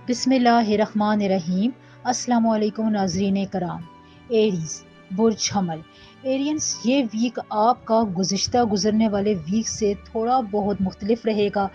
بسم اللہ الرحمن الرحیم۔ السلام علیکم ناظرین کرام۔ ایریز برج حمل ایرینز، یہ ویک آپ کا گزرنے والے ویک سے تھوڑا بہت مختلف رہے گا،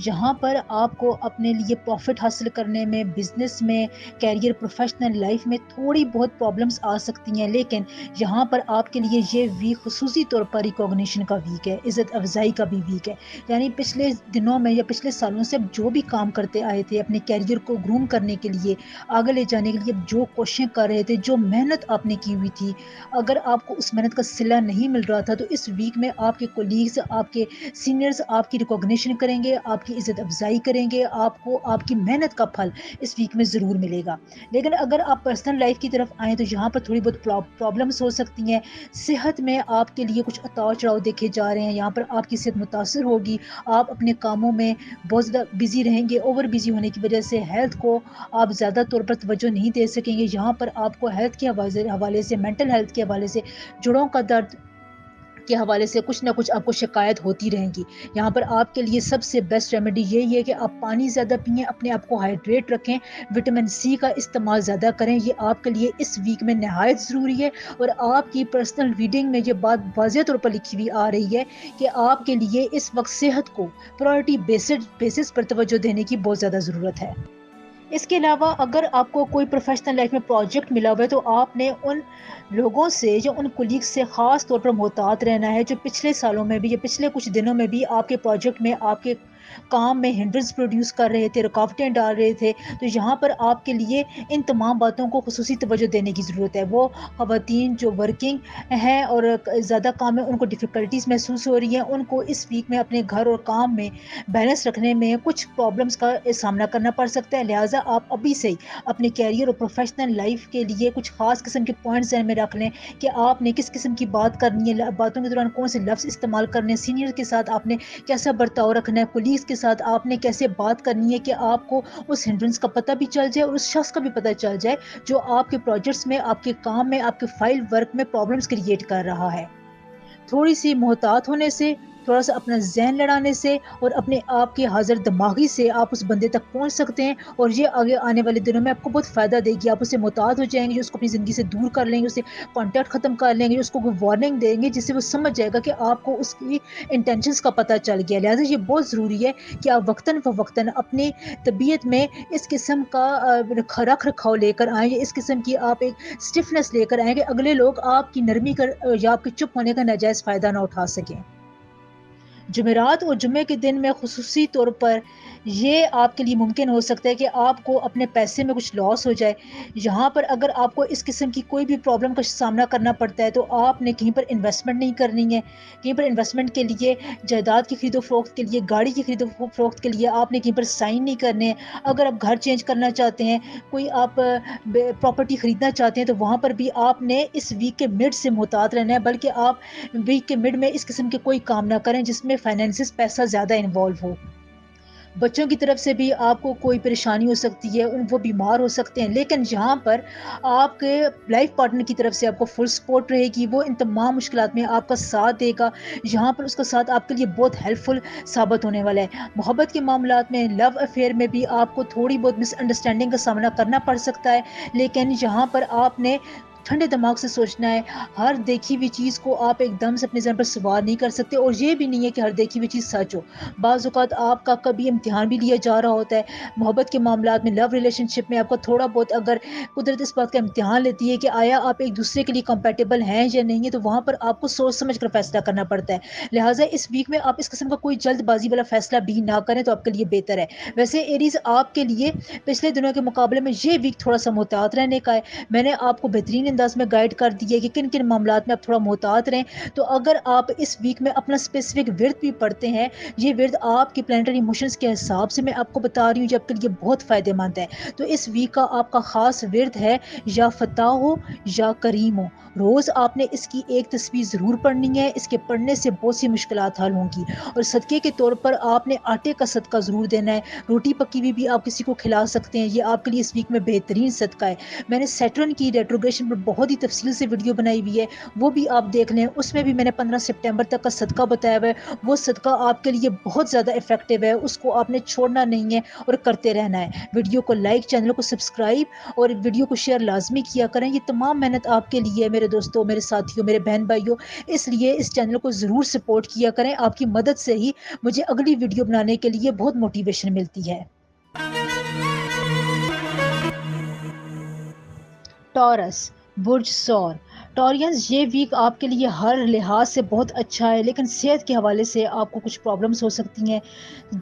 جہاں پر آپ کو اپنے لیے پروفٹ حاصل کرنے میں، بزنس میں، کیریئر، پروفیشنل لائف میں تھوڑی بہت پرابلمس آ سکتی ہیں، لیکن یہاں پر آپ کے لیے یہ ویک خصوصی طور پر ریکوگنیشن کا ویک ہے، عزت افزائی کا بھی ویک ہے۔ یعنی پچھلے دنوں میں یا پچھلے سالوں سے اب جو بھی کام کرتے آئے تھے اپنے کیریئر کو گروم کرنے کے لیے، آگے لے جانے کے لیے، جو کوششیں کر رہے تھے، جو محنت آپ نے کی ہوئی تھی، اگر آپ کو اس محنت کا صلہ نہیں مل رہا تھا تو اس ویک میں آپ کے کولیگز، آپ کے سینئرز آپ کی ریکوگنیشن کریں گے، آپ کی عزت افزائی کریں گے، آپ کو آپ کی محنت کا پھل اس ویک میں ضرور ملے گا۔ لیکن اگر آپ پرسنل لائف کی طرف آئیں تو یہاں پر تھوڑی بہت پرابلمس ہو سکتی ہیں۔ صحت میں آپ کے لیے کچھ اتار چڑھاؤ دیکھے جا رہے ہیں، یہاں پر آپ کی صحت متاثر ہوگی، آپ اپنے کاموں میں بہت زیادہ بزی رہیں گے، اوور بزی ہونے کی وجہ سے ہیلتھ کو آپ زیادہ طور پر توجہ نہیں دے سکیں گے۔ یہاں پر آپ کو ہیلتھ کے حوالے سے، مینٹل ہیلتھ کے حوالے سے، جوڑوں کا درد کے حوالے سے کچھ نہ کچھ آپ کو شکایت ہوتی رہیں گی۔ یہاں پر آپ کے لیے سب سے بیسٹ ریمیڈی یہی ہے کہ آپ پانی زیادہ پئیں، اپنے آپ کو ہائیڈریٹ رکھیں، وٹامن سی کا استعمال زیادہ کریں، یہ آپ کے لیے اس ویک میں نہایت ضروری ہے۔ اور آپ کی پرسنل ریڈنگ میں یہ بات واضح طور پر لکھی ہوئی آ رہی ہے کہ آپ کے لیے اس وقت صحت کو پرائورٹی بیسس پر توجہ دینے کی بہت زیادہ ضرورت ہے۔ اس کے علاوہ اگر آپ کو کوئی پروفیشنل لائف میں پروجیکٹ ملا ہوا ہے تو آپ نے ان لوگوں سے یا ان کولیگز سے خاص طور پر محتاط رہنا ہے جو پچھلے سالوں میں بھی یا پچھلے کچھ دنوں میں بھی آپ کے پروجیکٹ میں، آپ کے کام میں ہنڈرنس پروڈیوس کر رہے تھے، رکاوٹیں ڈال رہے تھے۔ تو یہاں پر آپ کے لیے ان تمام باتوں کو خصوصی توجہ دینے کی ضرورت ہے۔ وہ خواتین جو ورکنگ ہیں اور زیادہ کام میں ان کو ڈیفیکلٹیز محسوس ہو رہی ہیں، ان کو اس ویک میں اپنے گھر اور کام میں بیلنس رکھنے میں کچھ پرابلمس کا سامنا کرنا پڑ سکتا ہے۔ لہٰذا آپ ابھی سے ہی اپنے کیریئر اور پروفیشنل لائف کے لیے کچھ خاص قسم کے پوائنٹس ذہن میں رکھ لیں کہ آپ نے کس قسم کی بات کرنی ہے، باتوں کے دوران کون سے لفظ استعمال کرنے ہیں، سینئر کے ساتھ آپ نے کیسا برتاؤ رکھنا ہے، کولیگز کے ساتھ آپ نے کیسے بات کرنی ہے کہ آپ کو اس ہنڈرنس کا پتہ بھی چل جائے اور اس شخص کا بھی پتہ چل جائے جو آپ کے پروجیکٹس میں، آپ کے کام میں، آپ کے فائل ورک میں پرابلمس کریٹ کر رہا ہے۔ تھوڑی سی محتاط ہونے سے، تھوڑا سا اپنا ذہن لڑانے سے اور اپنے آپ کی حاضر دماغی سے آپ اس بندے تک پہنچ سکتے ہیں، اور یہ آگے آنے والے دنوں میں آپ کو بہت فائدہ دے گی۔ آپ اسے محتاط ہو جائیں گے، اس کو اپنی زندگی سے دور کر لیں گے، اسے کانٹیکٹ ختم کر لیں گے، اس کو کوئی وارننگ دیں گے جس سے وہ سمجھ جائے گا کہ آپ کو اس کی انٹینشنز کا پتہ چل گیا۔ لہٰذا یہ بہت ضروری ہے کہ آپ وقتاً فوقتاً اپنی طبیعت میں اس قسم کا رکھ رکھاؤ لے کر آئیں، اس قسم کی آپ ایک اسٹفنس لے کر آئیں کہ اگلے لوگ آپ کی نرمی کر یا آپ کے چپ ہونے کا ناجائز فائدہ نہ اٹھا سکیں۔ جمعرات اور جمعے کے دن میں خصوصی طور پر یہ آپ کے لیے ممکن ہو سکتا ہے کہ آپ کو اپنے پیسے میں کچھ لاس ہو جائے۔ یہاں پر اگر آپ کو اس قسم کی کوئی بھی پرابلم کا سامنا کرنا پڑتا ہے تو آپ نے کہیں پر انویسٹمنٹ نہیں کرنی ہے، کہیں پر انویسٹمنٹ کے لیے، جائیداد کی خرید و فروخت کے لیے، گاڑی کی خرید و فروخت کے لیے آپ نے کہیں پر سائن نہیں کرنے ہیں۔ اگر آپ گھر چینج کرنا چاہتے ہیں، کوئی آپ پراپرٹی خریدنا چاہتے ہیں تو وہاں پر بھی آپ نے اس ویک کے مڈ سے محتاط رہنا ہے، بلکہ آپ ویک کے مڈ میں اس قسم کے کوئی کام نہ کریں جس میں فائنینسز پیسہ زیادہ انوالو ہو۔ بچوں کی طرف سے بھی آپ کو کوئی پریشانی ہو سکتی ہے، وہ بیمار ہو سکتے ہیں، لیکن یہاں پر آپ کے لائف پارٹنر کی طرف سے آپ کو فل سپورٹ رہے گی، وہ ان تمام مشکلات میں آپ کا ساتھ دے گا۔ یہاں پر اس کا ساتھ آپ کے لیے بہت ہیلپ فل ثابت ہونے والا ہے۔ محبت کے معاملات میں، لو افیئر میں بھی آپ کو تھوڑی بہت مس انڈرسٹینڈنگ کا سامنا کرنا پڑ سکتا ہے، لیکن یہاں پر آپ نے ٹھنڈے دماغ سے سوچنا ہے۔ ہر دیکھی ہوئی چیز کو آپ ایک دم سے اپنے ذہن پر سوار نہیں کر سکتے، اور یہ بھی نہیں ہے کہ ہر دیکھی ہوئی چیز سچ ہو۔ بعض اوقات آپ کا کبھی امتحان بھی لیا جا رہا ہوتا ہے محبت کے معاملات میں، لو ریلیشن شپ میں آپ کا تھوڑا بہت اگر قدرت اس بات کا امتحان لیتی ہے کہ آیا آپ ایک دوسرے کے لیے کمپیٹیبل ہیں یا نہیں ہے، تو وہاں پر آپ کو سوچ سمجھ کر فیصلہ کرنا پڑتا ہے۔ لہٰذا اس ویک میں آپ اس قسم کا کوئی جلد بازی والا فیصلہ بھی نہ کریں تو آپ کے لیے بہتر ہے۔ ویسے ایریز، آپ کے لیے پچھلے دنوں کے مقابلے میں یہ ویک تھوڑا سا محتاط رہنے کا ہے۔ میں نے آپ کو بہترین انداز میں گائیڈ کر دی ہے کہ کن کن معاملات میں آپ تھوڑا محتاط رہیں۔ تو اگر آپ اس ویک میں اپنا اسپیسیفک ورد بھی پڑھتے ہیں، یہ ورد آپ کی پلانٹری موشنز کے حساب سے میں آپ کو بتا رہی ہوں جو آپ کے لیے بہت فائدہ مند ہے۔ تو اس ویک کا آپ کا خاص ورد ہے یا فتح ہو یا کریم ہو۔ روز آپ نے اس کی ایک تصویر ضرور پڑھنی ہے، اس کے پڑھنے سے بہت سی مشکلات حل ہوں گی۔ اور صدقے کے طور پر آپ نے آٹے کا صدقہ ضرور دینا ہے، روٹی پکی ہوئی بھی آپ کسی کو کھلا سکتے ہیں، یہ آپ کے لیے اس ویک میں بہترین صدقہ ہے۔ میں نے سیٹرن کی ریٹروگریشن پر بہت ہی تفصیل سے ویڈیو بنائی ہوئی ہے، وہ بھی آپ دیکھ لیں. اس میں بھی میں نے 15 سپٹمبر تک کا صدقہ بتایا ہوا ہے. وہ صدقہ آپ کے لیے بہت زیادہ افیکٹو ہے، اس کو آپ نے چھوڑنا نہیں ہے اور کرتے رہنا ہے. ویڈیو کو لائک، چینل کو سبسکرائب اور ویڈیو کو شیئر لازمی کیا کریں. یہ تمام محنت آپ کے لیے ہے میرے دوستوں، میرے ساتھیوں، میرے بہن بھائیوں. اس لیے اس چینل کو ضرور سپورٹ کیا کریں. آپ کی مدد سے ہی مجھے اگلی ویڈیو بنانے کے لیے بہت موٹیویشن ملتی ہے. ٹورس، برج سور. ٹورینز، یہ ویک آپ کے لیے ہر لحاظ سے بہت اچھا ہے، لیکن صحت کے حوالے سے آپ کو کچھ پرابلمس ہو سکتی ہیں.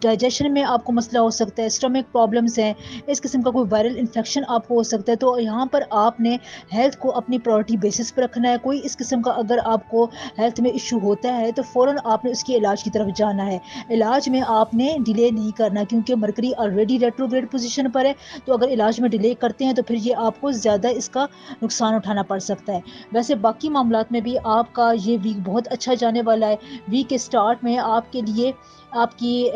ڈائجیشن میں آپ کو مسئلہ ہو سکتا ہے، اسٹمک پرابلمس ہیں، اس قسم کا کوئی وائرل انفیکشن آپ کو ہو سکتا ہے. تو یہاں پر آپ نے ہیلتھ کو اپنی پرائرٹی بیسس پہ رکھنا ہے. کوئی اس قسم کا اگر آپ کو ہیلتھ میں ایشو ہوتا ہے تو فوراً آپ نے اس کے علاج کی طرف جانا ہے. علاج میں آپ نے ڈیلے نہیں کرنا، کیونکہ مرکری آلریڈی ریٹروگریڈ پوزیشن پر ہے. تو اگر علاج میں ڈیلے کرتے ہیں تو پھر یہ آپ کو زیادہ اس کا نقصان اٹھانا پڑ سکتا ہے. ویسے باقی معاملات میں بھی آپ کا یہ ویک بہت اچھا جانے والا ہے. ویک کے سٹارٹ میں آپ کے لیے آپ کی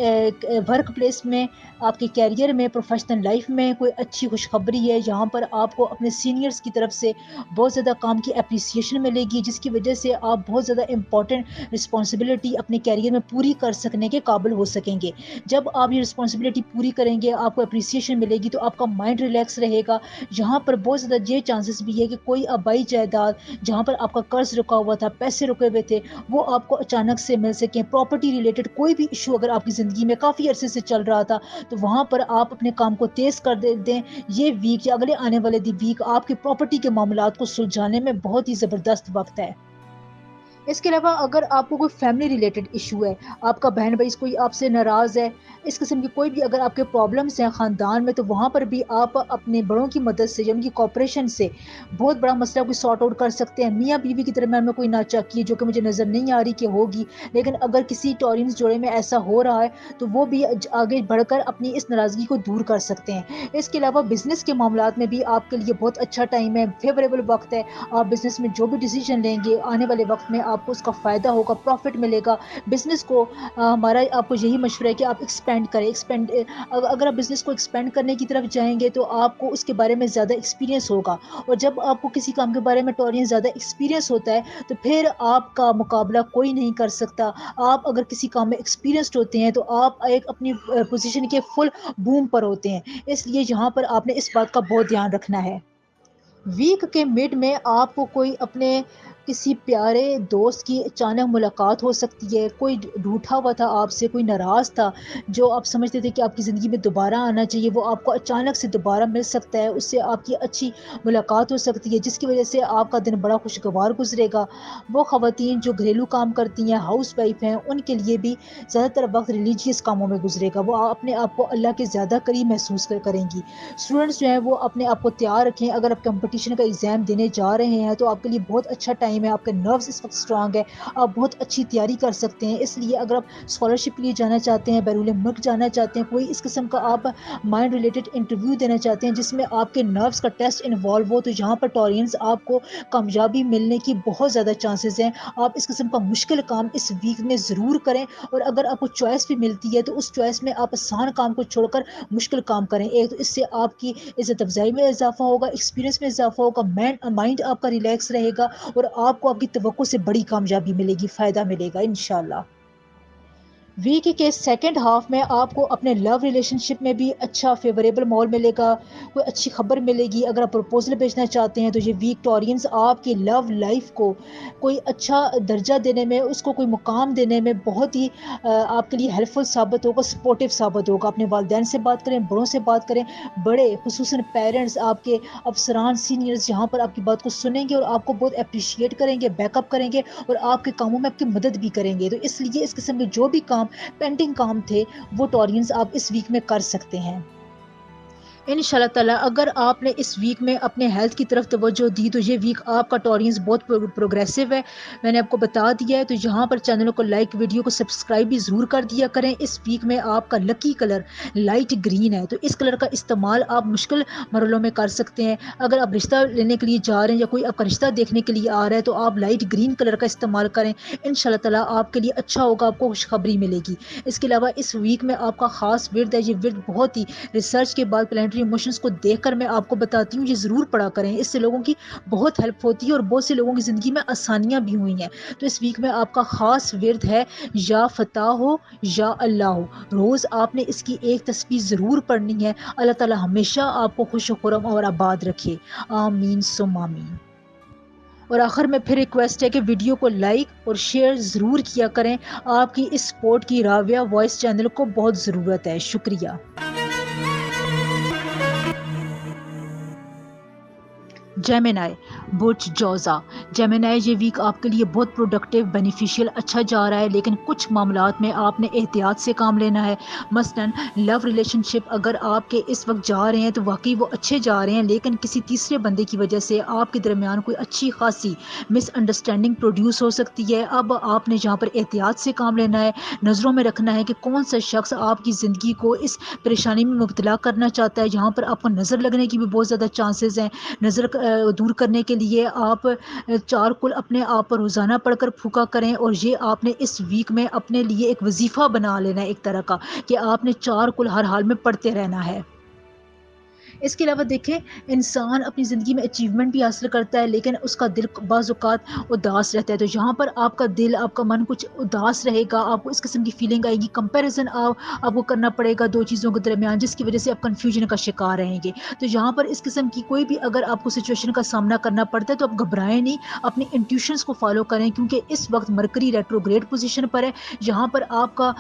ورک پلیس میں، آپ کے کیریئر میں، پروفیشنل لائف میں کوئی اچھی خوشخبری ہے. یہاں پر آپ کو اپنے سینئرز کی طرف سے بہت زیادہ کام کی اپریسیشن ملے گی، جس کی وجہ سے آپ بہت زیادہ امپورٹنٹ رسپانسبلٹی اپنے کیریئر میں پوری کر سکنے کے قابل ہو سکیں گے. جب آپ یہ رسپانسبلٹی پوری کریں گے، آپ کو اپریسیشن ملے گی، تو آپ کا مائنڈ ریلیکس رہے گا. یہاں پر بہت زیادہ یہ چانسز بھی ہے کہ کوئی آبائی جائیداد جہاں پر آپ کا قرض رکا ہوا تھا، پیسے رکے ہوئے تھے، وہ آپ کو اچانک سے مل سکیں. پراپرٹی ریلیٹڈ کوئی بھی ایشو اگر آپ کی زندگی میں کافی عرصے سے چل رہا تھا تو وہاں پر آپ اپنے کام کو تیز کر دیں. یہ ویک یا اگلے آنے والے ویک آپ کی پراپرٹی کے معاملات کو سلجھانے میں بہت ہی زبردست وقت ہے. اس کے علاوہ اگر آپ کو کوئی فیملی ریلیٹڈ ایشو ہے، آپ کا بہن بھائی کوئی آپ سے ناراض ہے، اس قسم کی کوئی بھی اگر آپ کے پرابلمس ہیں خاندان میں، تو وہاں پر بھی آپ اپنے بڑوں کی مدد سے یا ان کی کوآپریشن سے بہت بڑا مسئلہ کوئی سارٹ آؤٹ کر سکتے ہیں. میاں بیوی کے درمیان میں کوئی ناچاکی جو کہ مجھے نظر نہیں آ رہی کہ ہوگی، لیکن اگر کسی ٹورینز جوڑے میں ایسا ہو رہا ہے تو وہ بھی آگے بڑھ کر اپنی اس ناراضگی کو دور کر سکتے ہیں. اس کے علاوہ بزنس کے معاملات میں بھی آپ کے لیے بہت اچھا ٹائم ہے، فیوریبل وقت ہے. آپ بزنس میں جو بھی ڈیسیجن لیں گے آنے والے وقت میں آپ کو اس کا فائدہ ہوگا، پروفٹ ملے گا. بزنس کو ہمارا آپ کو یہی مشورہ ہے کہ آپ ایکسپینڈ کریں. اگر آپ بزنس کو ایکسپینڈ کرنے کی طرف جائیں گے تو آپ کو اس کے بارے میں زیادہ ایکسپیرینس ہوگا، اور جب آپ کو کسی کام کے بارے میں ٹورین زیادہ ایکسپیرینس ہوتا ہے تو پھر آپ کا مقابلہ کوئی نہیں کر سکتا. آپ اگر کسی کام میں ایکسپیرینسڈ ہوتے ہیں تو آپ ایک اپنی پوزیشن کے فل بوم پر ہوتے ہیں. اس لیے یہاں پر آپ نے اس بات کا بہت دھیان رکھنا ہے. ویک کے مڈ میں آپ کو کوئی اپنے کسی پیارے دوست کی اچانک ملاقات ہو سکتی ہے. کوئی ڈھوٹا ہوا تھا آپ سے، کوئی ناراض تھا جو آپ سمجھتے تھے کہ آپ کی زندگی میں دوبارہ آنا چاہیے، وہ آپ کو اچانک سے دوبارہ مل سکتا ہے. اس سے آپ کی اچھی ملاقات ہو سکتی ہے، جس کی وجہ سے آپ کا دن بڑا خوشگوار گزرے گا. وہ خواتین جو گھریلو کام کرتی ہیں، ہاؤس وائف ہیں، ان کے لیے بھی زیادہ تر وقت ریلیجیس کاموں میں گزرے گا. وہ اپنے آپ کو اللہ کے زیادہ قریب محسوس کریں گی. اسٹوڈنٹس جو ہیں وہ اپنے آپ کو تیار رکھیں. اگر آپ کمپٹیشن کا ایگزام دینے جا رہے ہیں تو آپ کے لیے بہت اچھا ٹائم ہے. آپ کے نروس اس وقت اسٹرانگ ہے، آپ بہت اچھی تیاری کر سکتے ہیں. اس لیے اگر آپ اسکالرشپ کے لیے جانا چاہتے ہیں، بیرون ملک جانا چاہتے ہیں، کوئی اس قسم کا آپ مائنڈ ریلیٹڈ انٹرویو دینا چاہتے ہیں جس میں آپ کے نروس کا ٹیسٹ انوالو ہو، تو یہاں پر ٹورینز آپ کو کامیابی ملنے کی بہت زیادہ چانسز ہیں. آپ اس قسم کا مشکل کام اس ویک میں ضرور کریں، اور اگر آپ کو چوائس بھی ملتی ہے تو اس چوائس میں آپ آسان کام کو چھوڑ کر مشکل کام کریں. ایک تو اس سے آپ کی عزت افزائی میں اضافہ ہوگا، ایکسپیرینس میں اضافہ ہوگا، مائنڈ آپ کا ریلیکس رہے گا، اور آپ کو آپ کی توقع سے بڑی کامیابی ملے گی، فائدہ ملے گا انشاءاللہ. ویک کے سیکنڈ ہاف میں آپ کو اپنے لو ریلیشن شپ میں بھی اچھا فیوریبل ماحول ملے گا، کوئی اچھی خبر ملے گی. اگر آپ پرپوزل بھیجنا چاہتے ہیں تو یہ ویک ٹورینز آپ کی لو لائف کو کوئی اچھا درجہ دینے میں، اس کو کوئی مقام دینے میں بہت ہی آپ کے لیے ہیلپ فل ثابت ہوگا، سپورٹیو ثابت ہوگا. اپنے والدین سے بات کریں، بڑوں سے بات کریں. بڑے خصوصاً پیرنٹس، آپ کے افسران، سینئرز یہاں پر آپ کی بات کو سنیں گے اور آپ کو بہت اپریشیٹ کریں گے، بیک اپ کریں گے، اور آپ کے کاموں میں آپ کی مدد بھی کریں گے. تو اس لیے اس قسم کے جو بھی کام پینڈنگ کام تھے وہ ٹورینز آپ اس ویک میں کر سکتے ہیں ان شاء اللہ تعالیٰ. اگر آپ نے اس ویک میں اپنے ہیلتھ کی طرف توجہ دی تو یہ ویک آپ کا ٹورینز بہت پروگریسو ہے. میں نے آپ کو بتا دیا ہے. تو یہاں پر چینل کو لائک، ویڈیو کو سبسکرائب بھی ضرور کر دیا کریں. اس ویک میں آپ کا لکی کلر لائٹ گرین ہے، تو اس کلر کا استعمال آپ مشکل مرحلوں میں کر سکتے ہیں. اگر آپ رشتہ لینے کے لیے جا رہے ہیں یا کوئی آپ کا رشتہ دیکھنے کے لیے آ رہا ہے تو آپ لائٹ گرین کلر کا استعمال کریں. ان شاء اللہ تعالیٰ آپ کے لیے اچھا ہوگا، آپ کو خوشخبری ملے گی. اس کے علاوہ اس ویک میں آپ کا خاص ورد ہے. یہ ورد بہت ہی ریسرچ کے بعد پلانٹری پلانٹری ایموشنز کو دیکھ کر میں آپ کو بتاتی ہوں، یہ ضرور پڑھا کریں، اس سے لوگوں کی بہت ہیلپ ہوتی ہے اور بہت سے لوگوں کی زندگی میں آسانیاں بھی ہوئی ہیں۔ تو اس ویک میں آپ کا خاص ورد ہے یا فتح ہو یا اللہ ہو، روز آپ نے اس کی ایک تسبیح ضرور پڑھنی ہے۔ اللہ تعالیٰ ہمیشہ آپ کو خوش و خرم اور آباد رکھے، آمین ثم آمین۔ اور آخر میں پھر ریکویسٹ ہے کہ ویڈیو کو لائک اور شیئر ضرور کیا کریں، آپ کی اس سپورٹ کی راویہ وائس چینل کو بہت ضرورت ہے، شکریہ۔ جیمنائی برج جوزا، جیمنائی یہ ویک آپ کے لیے بہت پروڈکٹیو، بینیفیشیل، اچھا جا رہا ہے، لیکن کچھ معاملات میں آپ نے احتیاط سے کام لینا ہے۔ مثلاً لو ریلیشن شپ اگر آپ کے اس وقت جا رہے ہیں تو واقعی وہ اچھے جا رہے ہیں، لیکن کسی تیسرے بندے کی وجہ سے آپ کے درمیان کوئی اچھی خاصی مس انڈرسٹینڈنگ پروڈیوس ہو سکتی ہے۔ اب آپ نے جہاں پر احتیاط سے کام لینا ہے، نظروں میں رکھنا ہے کہ کون سا شخص آپ کی زندگی کو اس پریشانی میں مبتلا کرنا چاہتا ہے، جہاں پر آپ کو نظر لگنے کی بھی بہت زیادہ چانسز ہیں۔ نظر دور کرنے کے لیے آپ چارکل اپنے آپ پر روزانہ پڑھ کر پھونکا کریں، اور یہ آپ نے اس ویک میں اپنے لیے ایک وظیفہ بنا لینا ہے ایک طرح کا، کہ آپ نے چارکل ہر حال میں پڑھتے رہنا ہے۔ اس کے علاوہ دیکھیں، انسان اپنی زندگی میں اچیومنٹ بھی حاصل کرتا ہے، لیکن اس کا دل بعض اوقات اداس رہتا ہے، تو یہاں پر آپ کا دل، آپ کا من کچھ اداس رہے گا، آپ کو اس قسم کی فیلنگ آئے گی، کمپیریزن آپ کو کرنا پڑے گا دو چیزوں کے درمیان، جس کی وجہ سے آپ کنفیوژن کا شکار رہیں گے۔ تو یہاں پر اس قسم کی کوئی بھی اگر آپ کو سچویشن کا سامنا کرنا پڑتا ہے تو آپ گھبرائیں نہیں، اپنی انٹیوشنز کو فالو کریں، کیونکہ اس وقت مرکری ریٹروگریڈ پوزیشن پر ہے، جہاں پر آپ کا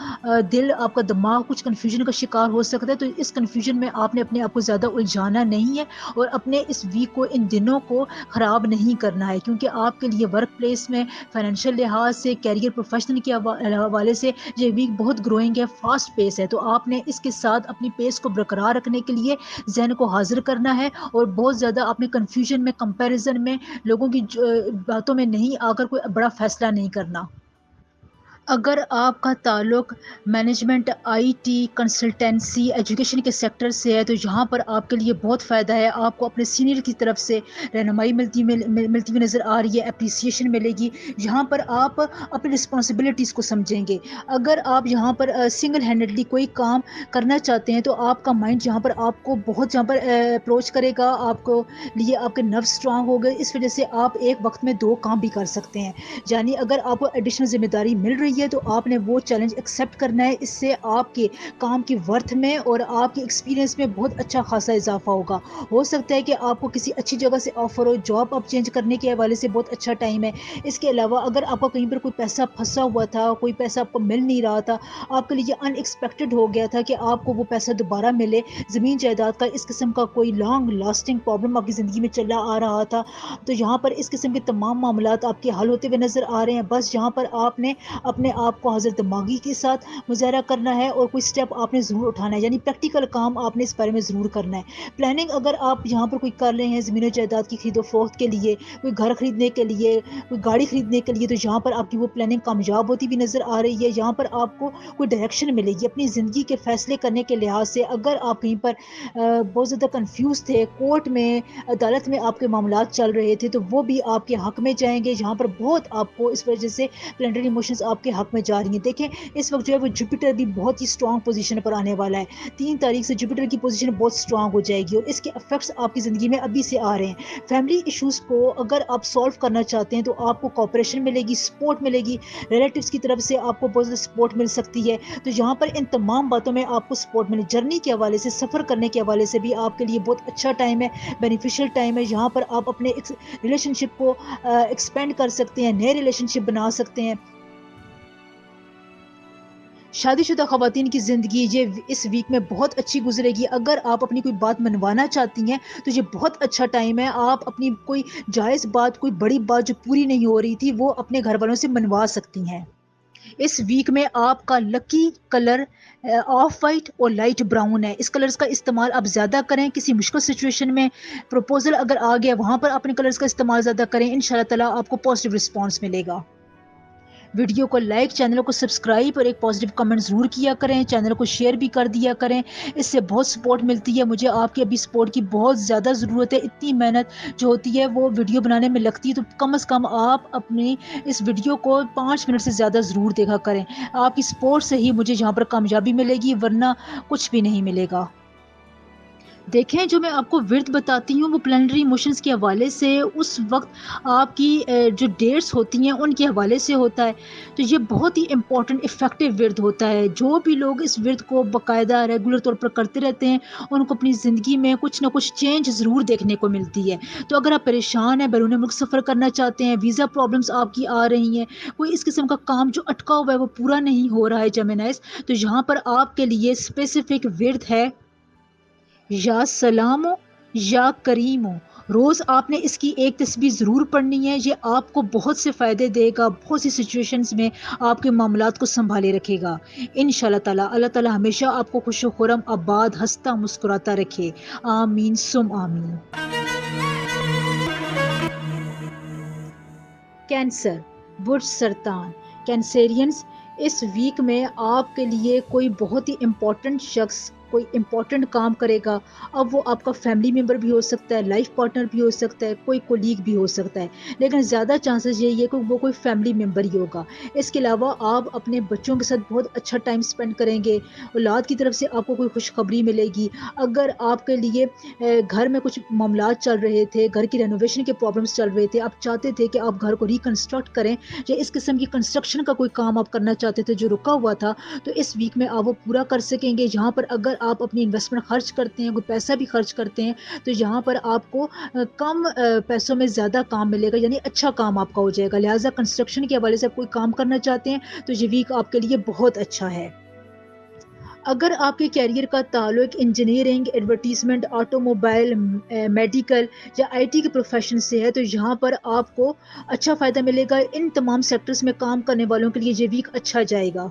دل، آپ کا دماغ کچھ کنفیوژن کا شکار ہو سکتا ہے۔ تو اس کنفیوژن میں آپ نے اپنے آپ کو زیادہ الجھانا نہیں ہے، اور اپنے اس ویک کو، ان دنوں کو خراب نہیں کرنا ہے، کیونکہ آپ کے لیے ورک پلیس میں، فائنینشیل لحاظ سے، کیریئر پروفیشنل کے حوالے سے یہ ویک بہت گروئنگ ہے، فاسٹ پیس ہے، تو آپ نے اس کے ساتھ اپنی پیس کو برقرار رکھنے کے لیے ذہن کو حاضر کرنا ہے، اور بہت زیادہ آپ نے کنفیوژن میں، کمپیریزن میں، لوگوں کی باتوں میں نہیں آ کر کوئی بڑا فیصلہ نہیں کرنا۔ اگر آپ کا تعلق management, I T, consultancy, education کے سیکٹر سے ہے، تو یہاں پر آپ کے لیے بہت فائدہ ہے، آپ کو اپنے سینئر کی طرف سے رہنمائی ملتی ہوئی نظر آ رہی ہے، اپریسیشن ملے گی، یہاں پر آپ اپنی رسپانسبلٹیز کو سمجھیں گے۔ اگر آپ یہاں پر سنگل ہینڈڈلی کوئی کام کرنا چاہتے ہیں تو آپ کا مائنڈ یہاں پر آپ کو بہت جہاں پر اپروچ کرے گا، آپ کو لیے آپ کے نرو اسٹرانگ ہو گئے، اس وجہ سے آپ ایک وقت میں دو کام بھی کر سکتے ہیں۔ یعنی اگر آپ کو ایڈیشنل ذمہ داری مل رہی ہے تو آپ نے وہ چیلنج ایکسیپٹ کرنا ہے، اس سے آپ کے کام کی ورتھ میں اور آپ کے ایکسپیرینس میں بہت اچھا خاصا اضافہ ہوگا۔ ہو سکتا ہے کہ آپ کو کسی اچھی جگہ سے آفر ہو، جاب آپ چینج کرنے کے حوالے سے بہت اچھا ٹائم ہے۔ اس کے علاوہ اگر آپ کا کہیں پر کوئی پیسہ پھنسا ہوا تھا، کوئی پیسہ آپ کو مل نہیں رہا تھا، آپ کے لیے ان ایکسپیکٹڈ ہو گیا تھا کہ آپ کو وہ پیسہ دوبارہ ملے، زمین جائیداد کا اس قسم کا کوئی لانگ لاسٹنگ پرابلم آپ کی زندگی میں چلا آ رہا تھا، تو یہاں پر اس قسم کے تمام معاملات آپ کے حل ہوتے ہوئے نظر آ رہے ہیں۔ بس یہاں پر آپ نے اپنے آپ کو حاضر دماغی کے ساتھ مظاہرہ کرنا ہے، اور کوئی سٹیپ آپ نے ضرور اٹھانا ہے، یعنی پریکٹیکل کام آپ نے اس بارے میں ضرور کرنا ہے۔ پلاننگ اگر آپ یہاں پر کوئی کر رہے ہیں زمین و جائیداد کی خرید و فروخت کے لیے، کوئی گھر خریدنے کے لیے، کوئی گاڑی خریدنے کے لیے، تو یہاں پر آپ کی وہ پلاننگ کامیاب ہوتی بھی نظر آ رہی ہے۔ یہاں پر آپ کو کوئی ڈائریکشن ملے گی اپنی زندگی کے فیصلے کرنے کے لحاظ سے۔ اگر آپ کہیں پر بہت زیادہ کنفیوز تھے، کورٹ میں، عدالت میں آپ کے معاملات چل رہے تھے، تو وہ بھی آپ کے حق میں جائیں گے، جہاں پر بہت آپ کو اس وجہ سے پلانٹری ایموشنز آپ کے حق میں جا رہی ہیں۔ دیکھیں اس وقت جو ہے وہ جوپیٹر بھی بہت ہی اسٹرانگ پوزیشن پر آنے والا ہے، 3 تاریخ سے جوپیٹر کی پوزیشن بہت اسٹرانگ ہو جائے گی، اور اس کے افیکٹس آپ کی زندگی میں ابھی سے آ رہے ہیں۔ فیملی ایشوز کو اگر آپ سالو کرنا چاہتے ہیں تو آپ کو کوآپریشن ملے گی، سپورٹ ملے گی، ریلیٹیوز کی طرف سے آپ کو بہت زیادہ سپورٹ مل سکتی ہے، تو یہاں پر ان تمام باتوں میں آپ کو سپورٹ ملے۔ جرنی کے حوالے سے، سفر کرنے کے حوالے سے بھی آپ کے لیے بہت اچھا ٹائم ہے، بینیفیشیل ٹائم ہے، یہاں پر آپ اپنے ریلیشن شپ کو ایکسپینڈ کر سکتے ہیں، نئے ریلیشن شپ بنا سکتے ہیں۔ شادی شدہ خواتین کی زندگی یہ اس ویک میں بہت اچھی گزرے گی۔ اگر آپ اپنی کوئی بات منوانا چاہتی ہیں تو یہ بہت اچھا ٹائم ہے، آپ اپنی کوئی جائز بات، کوئی بڑی بات جو پوری نہیں ہو رہی تھی، وہ اپنے گھر والوں سے منوا سکتی ہیں۔ اس ویک میں آپ کا لکی کلر آف وائٹ اور لائٹ براؤن ہے، اس کلرز کا استعمال آپ زیادہ کریں۔ کسی مشکل سچویشن میں پروپوزل اگر آ گیا، وہاں پر اپنے کلرز کا استعمال زیادہ کریں، انشاءاللہ تعالیٰ آپ کو پازیٹیو رسپانس ملے گا۔ ویڈیو کو لائک، چینل کو سبسکرائب اور ایک پازیٹیو کمنٹ ضرور کیا کریں، چینل کو شیئر بھی کر دیا کریں، اس سے بہت سپورٹ ملتی ہے مجھے، آپ کی ابھی سپورٹ کی بہت زیادہ ضرورت ہے۔ اتنی محنت جو ہوتی ہے وہ ویڈیو بنانے میں لگتی ہے، تو کم از کم آپ اپنی اس ویڈیو کو 5 منٹ سے زیادہ ضرور دیکھا کریں، آپ کی سپورٹ سے ہی مجھے یہاں پر کامیابی ملے گی، ورنہ کچھ بھی نہیں ملے گا۔ دیکھیں جو میں آپ کو ورد بتاتی ہوں وہ پلانٹری موشنز کے حوالے سے اس وقت آپ کی جو ڈیٹس ہوتی ہیں ان کے حوالے سے ہوتا ہے. تو یہ بہت ہی امپورٹنٹ افیکٹو ورد ہوتا ہے. جو بھی لوگ اس ورد کو باقاعدہ ریگولر طور پر کرتے رہتے ہیں ان کو اپنی زندگی میں کچھ نہ کچھ چینج ضرور دیکھنے کو ملتی ہے. تو اگر آپ پریشان ہیں، بیرون ملک سفر کرنا چاہتے ہیں، ویزا پرابلمس آپ کی آ رہی ہیں، کوئی اس قسم کا کام جو اٹکا ہوا ہے وہ پورا نہیں ہو رہا ہے جیمنائز، تو یہاں پر آپ کے لیے اسپیسیفک ورد ہے یا سلام ہو یا کریم ہو. روز آپ نے اس کی ایک تسبیح ضرور پڑھنی ہے. یہ آپ کو بہت سے فائدے دے گا، بہت سی سچویشنز میں آپ کے معاملات کو سنبھالے رکھے گا انشاءاللہ تعالیٰ. اللہ تعالیٰ ہمیشہ آپ کو خوش و خرم، آباد، ہنستا مسکراتا رکھے. آمین سم آمین. کینسر، برج سرطان، کینسیرینز، اس ویک میں آپ کے لیے کوئی بہت ہی امپورٹنٹ شخص کوئی امپورٹنٹ کام کرے گا. اب وہ آپ کا فیملی ممبر بھی ہو سکتا ہے، لائف پارٹنر بھی ہو سکتا ہے، کوئی کولیگ بھی ہو سکتا ہے، لیکن زیادہ چانسز یہی ہے کہ وہ کوئی فیملی ممبر ہی ہوگا. اس کے علاوہ آپ اپنے بچوں کے ساتھ بہت اچھا ٹائم سپینڈ کریں گے. اولاد کی طرف سے آپ کو کوئی خوشخبری ملے گی. اگر آپ کے لیے گھر میں کچھ معاملات چل رہے تھے، گھر کی رینوویشن کے پرابلمس چل رہے تھے، آپ چاہتے تھے کہ آپ گھر کو ریکنسٹرکٹ کریں یا اس قسم کی کنسٹرکشن کا کوئی کام آپ کرنا چاہتے تھے جو رکا ہوا تھا، تو اس ویک میں آپ وہ پورا کر سکیں گے. یہاں پر اگر آپ اپنی انویسٹمنٹ خرچ کرتے ہیں، کوئی پیسہ بھی خرچ کرتے ہیں، تو یہاں پر آپ کو کم پیسوں میں زیادہ کام ملے گا، یعنی اچھا کام آپ کا ہو جائے گا. لہٰذا کنسٹرکشن کے حوالے سے آپ کوئی کام کرنا چاہتے ہیں تو یہ ویک آپ کے لیے بہت اچھا ہے. اگر آپ کے کیریئر کا تعلق engineering, advertisement, auto mobile, medical یا آئی ٹی کے پروفیشن سے ہے تو یہاں پر آپ کو اچھا فائدہ ملے گا. ان تمام سیکٹرز میں کام کرنے والوں کے لیے یہ ویک اچھا جائے گا.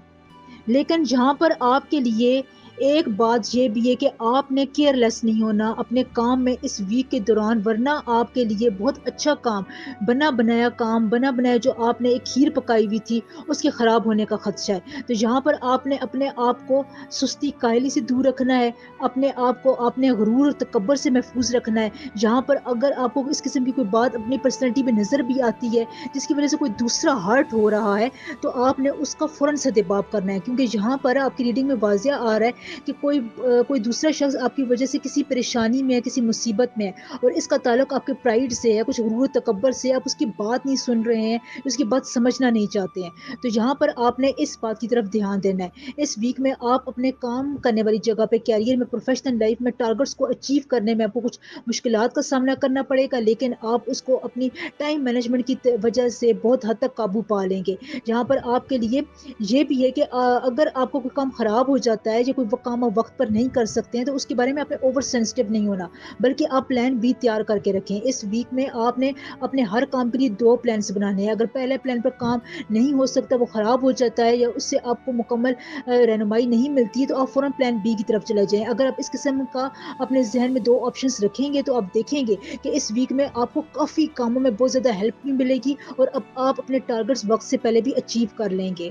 لیکن یہاں پر آپ کے لیے ایک بات یہ بھی ہے کہ آپ نے کیئر لیس نہیں ہونا اپنے کام میں اس ویک کے دوران، ورنہ آپ کے لیے بہت اچھا کام، بنا بنایا جو آپ نے ایک کھیر پکائی ہوئی تھی اس کے خراب ہونے کا خدشہ ہے. تو یہاں پر آپ نے اپنے آپ کو سستی کاہلی سے دور رکھنا ہے، اپنے آپ کو اپنے غرور تکبر سے محفوظ رکھنا ہے. یہاں پر اگر آپ کو اس قسم کی کوئی بات اپنی پرسنالٹی میں نظر بھی آتی ہے جس کی وجہ سے کوئی دوسرا ہرٹ ہو رہا ہے تو آپ نے اس کا فوراً سدباب کرنا ہے، کیونکہ یہاں پر آپ کی ریڈنگ میں واضح آ رہا ہے کہ کوئی دوسرا شخص آپ کی وجہ سے کسی پریشانی میں ہے، کسی مصیبت میں ہے، اور اس کا تعلق آپ کے پرائیڈ سے ہے، کچھ غرور تکبر سے. آپ اس کی بات نہیں سن رہے ہیں، اس کی بات سمجھنا نہیں چاہتے ہیں. تو یہاں پر آپ نے اس بات کی طرف دھیان دینا ہے. اس ویک میں آپ اپنے کام کرنے والی جگہ پہ، کیریئر میں، پروفیشنل لائف میں ٹارگٹس کو اچیو کرنے میں آپ کو کچھ مشکلات کا سامنا کرنا پڑے گا، لیکن آپ اس کو اپنی ٹائم مینجمنٹ کی وجہ سے بہت حد تک قابو پا لیں گے. یہاں پر آپ کے لیے یہ بھی ہے کہ اگر آپ کو کوئی کام خراب ہو جاتا ہے یا کوئی کام آپ وقت پر نہیں کر سکتے ہیں تو اس کے بارے میں آپ نے اوور سینسٹیو نہیں ہونا، بلکہ آپ پلان بھی تیار کر کے رکھیں. اس ویک میں آپ نے اپنے ہر کام کے لیے 2 پلانس بنانے ہیں. اگر پہلے پلان پر کام نہیں ہو سکتا، وہ خراب ہو جاتا ہے یا اس سے آپ کو مکمل رہنمائی نہیں ملتی ہے، تو آپ فوراً پلان بی کی طرف چلے جائیں. اگر آپ اس قسم کا اپنے ذہن میں 2 آپشنز رکھیں گے تو آپ دیکھیں گے کہ اس ویک میں آپ کو کافی کاموں میں بہت زیادہ ہیلپ بھی ملے گی اور اب آپ اپنے ٹارگٹس وقت سے پہلے بھی اچیو کر لیں گے.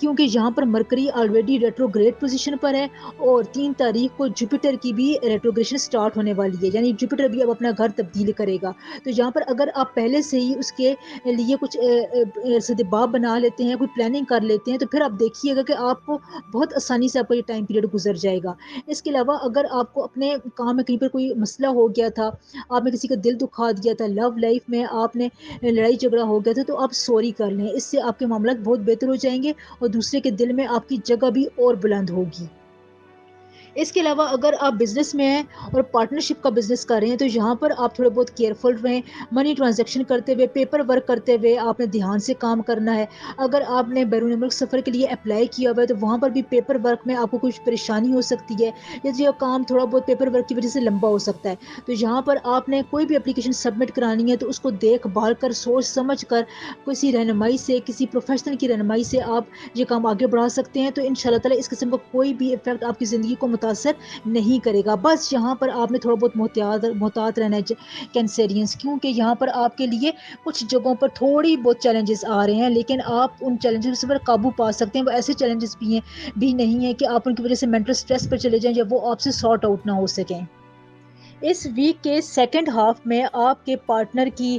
کیونکہ یہاں پر مرکری آلریڈی ریٹروگریڈ پوزیشن پر ہے اور 3 تاریخ کو جوپیٹر کی بھی ریٹروگریشن سٹارٹ ہونے والی ہے، یعنی جوپیٹر بھی اب اپنا گھر تبدیل کرے گا. تو یہاں پر اگر آپ پہلے سے ہی اس کے لیے کچھ سدباب بنا لیتے ہیں، کوئی پلاننگ کر لیتے ہیں، تو پھر آپ دیکھیے گا کہ آپ کو بہت آسانی سے آپ کا یہ ٹائم پیریڈ گزر جائے گا. اس کے علاوہ اگر آپ کو اپنے کام میں کہیں پر کوئی مسئلہ ہو گیا تھا، آپ نے کسی کا دل دکھا دیا تھا، لو لائف میں آپ نے لڑائی جھگڑا ہو گیا تھا، تو آپ سوری کر لیں. اس سے آپ کے معاملات بہت بہتر ہو جائیں گے اور دوسرے کے دل میں آپ کی جگہ بھی اور بلند ہوگی. اس کے علاوہ اگر آپ بزنس میں ہیں اور پارٹنرشپ کا بزنس کر رہے ہیں تو یہاں پر آپ تھوڑے بہت کیئرفل رہیں. منی ٹرانزیکشن کرتے ہوئے، پیپر ورک کرتے ہوئے آپ نے دھیان سے کام کرنا ہے. اگر آپ نے بیرون ملک سفر کے لیے اپلائی کیا ہوا ہے تو وہاں پر بھی پیپر ورک میں آپ کو کچھ پریشانی ہو سکتی ہے یا جو کام تھوڑا بہت پیپر ورک کی وجہ سے لمبا ہو سکتا ہے. تو یہاں پر آپ نے کوئی بھی اپلیکیشن سبمٹ کرانی ہے تو اس کو دیکھ بھال کر، سوچ سمجھ کر، کسی رہنمائی سے، کسی پروفیشنل کی رہنمائی سے آپ یہ کام آگے بڑھا سکتے ہیں. تو ان شاء اللہ تعالیٰ اس قسم کا کوئی بھی افیکٹ آپ کی زندگی کو متاثر نہیں کرے گا. بس یہاں پر آپ نے تھوڑا بہت محتاط رہنا ہے کینسیرینس، کیونکہ یہاں پر آپ کے لیے کچھ جگہوں پر تھوڑی بہت چیلنجز آ رہے ہیں، لیکن آپ ان چیلنجز پر قابو پا سکتے ہیں. وہ ایسے چیلنجز بھی نہیں ہیں کہ آپ ان کی وجہ سے مینٹل سٹریس پر چلے جائیں یا وہ آپ سے سارٹ آؤٹ نہ ہو سکیں. اس ویک کے سیکنڈ ہاف میں آپ کے پارٹنر کی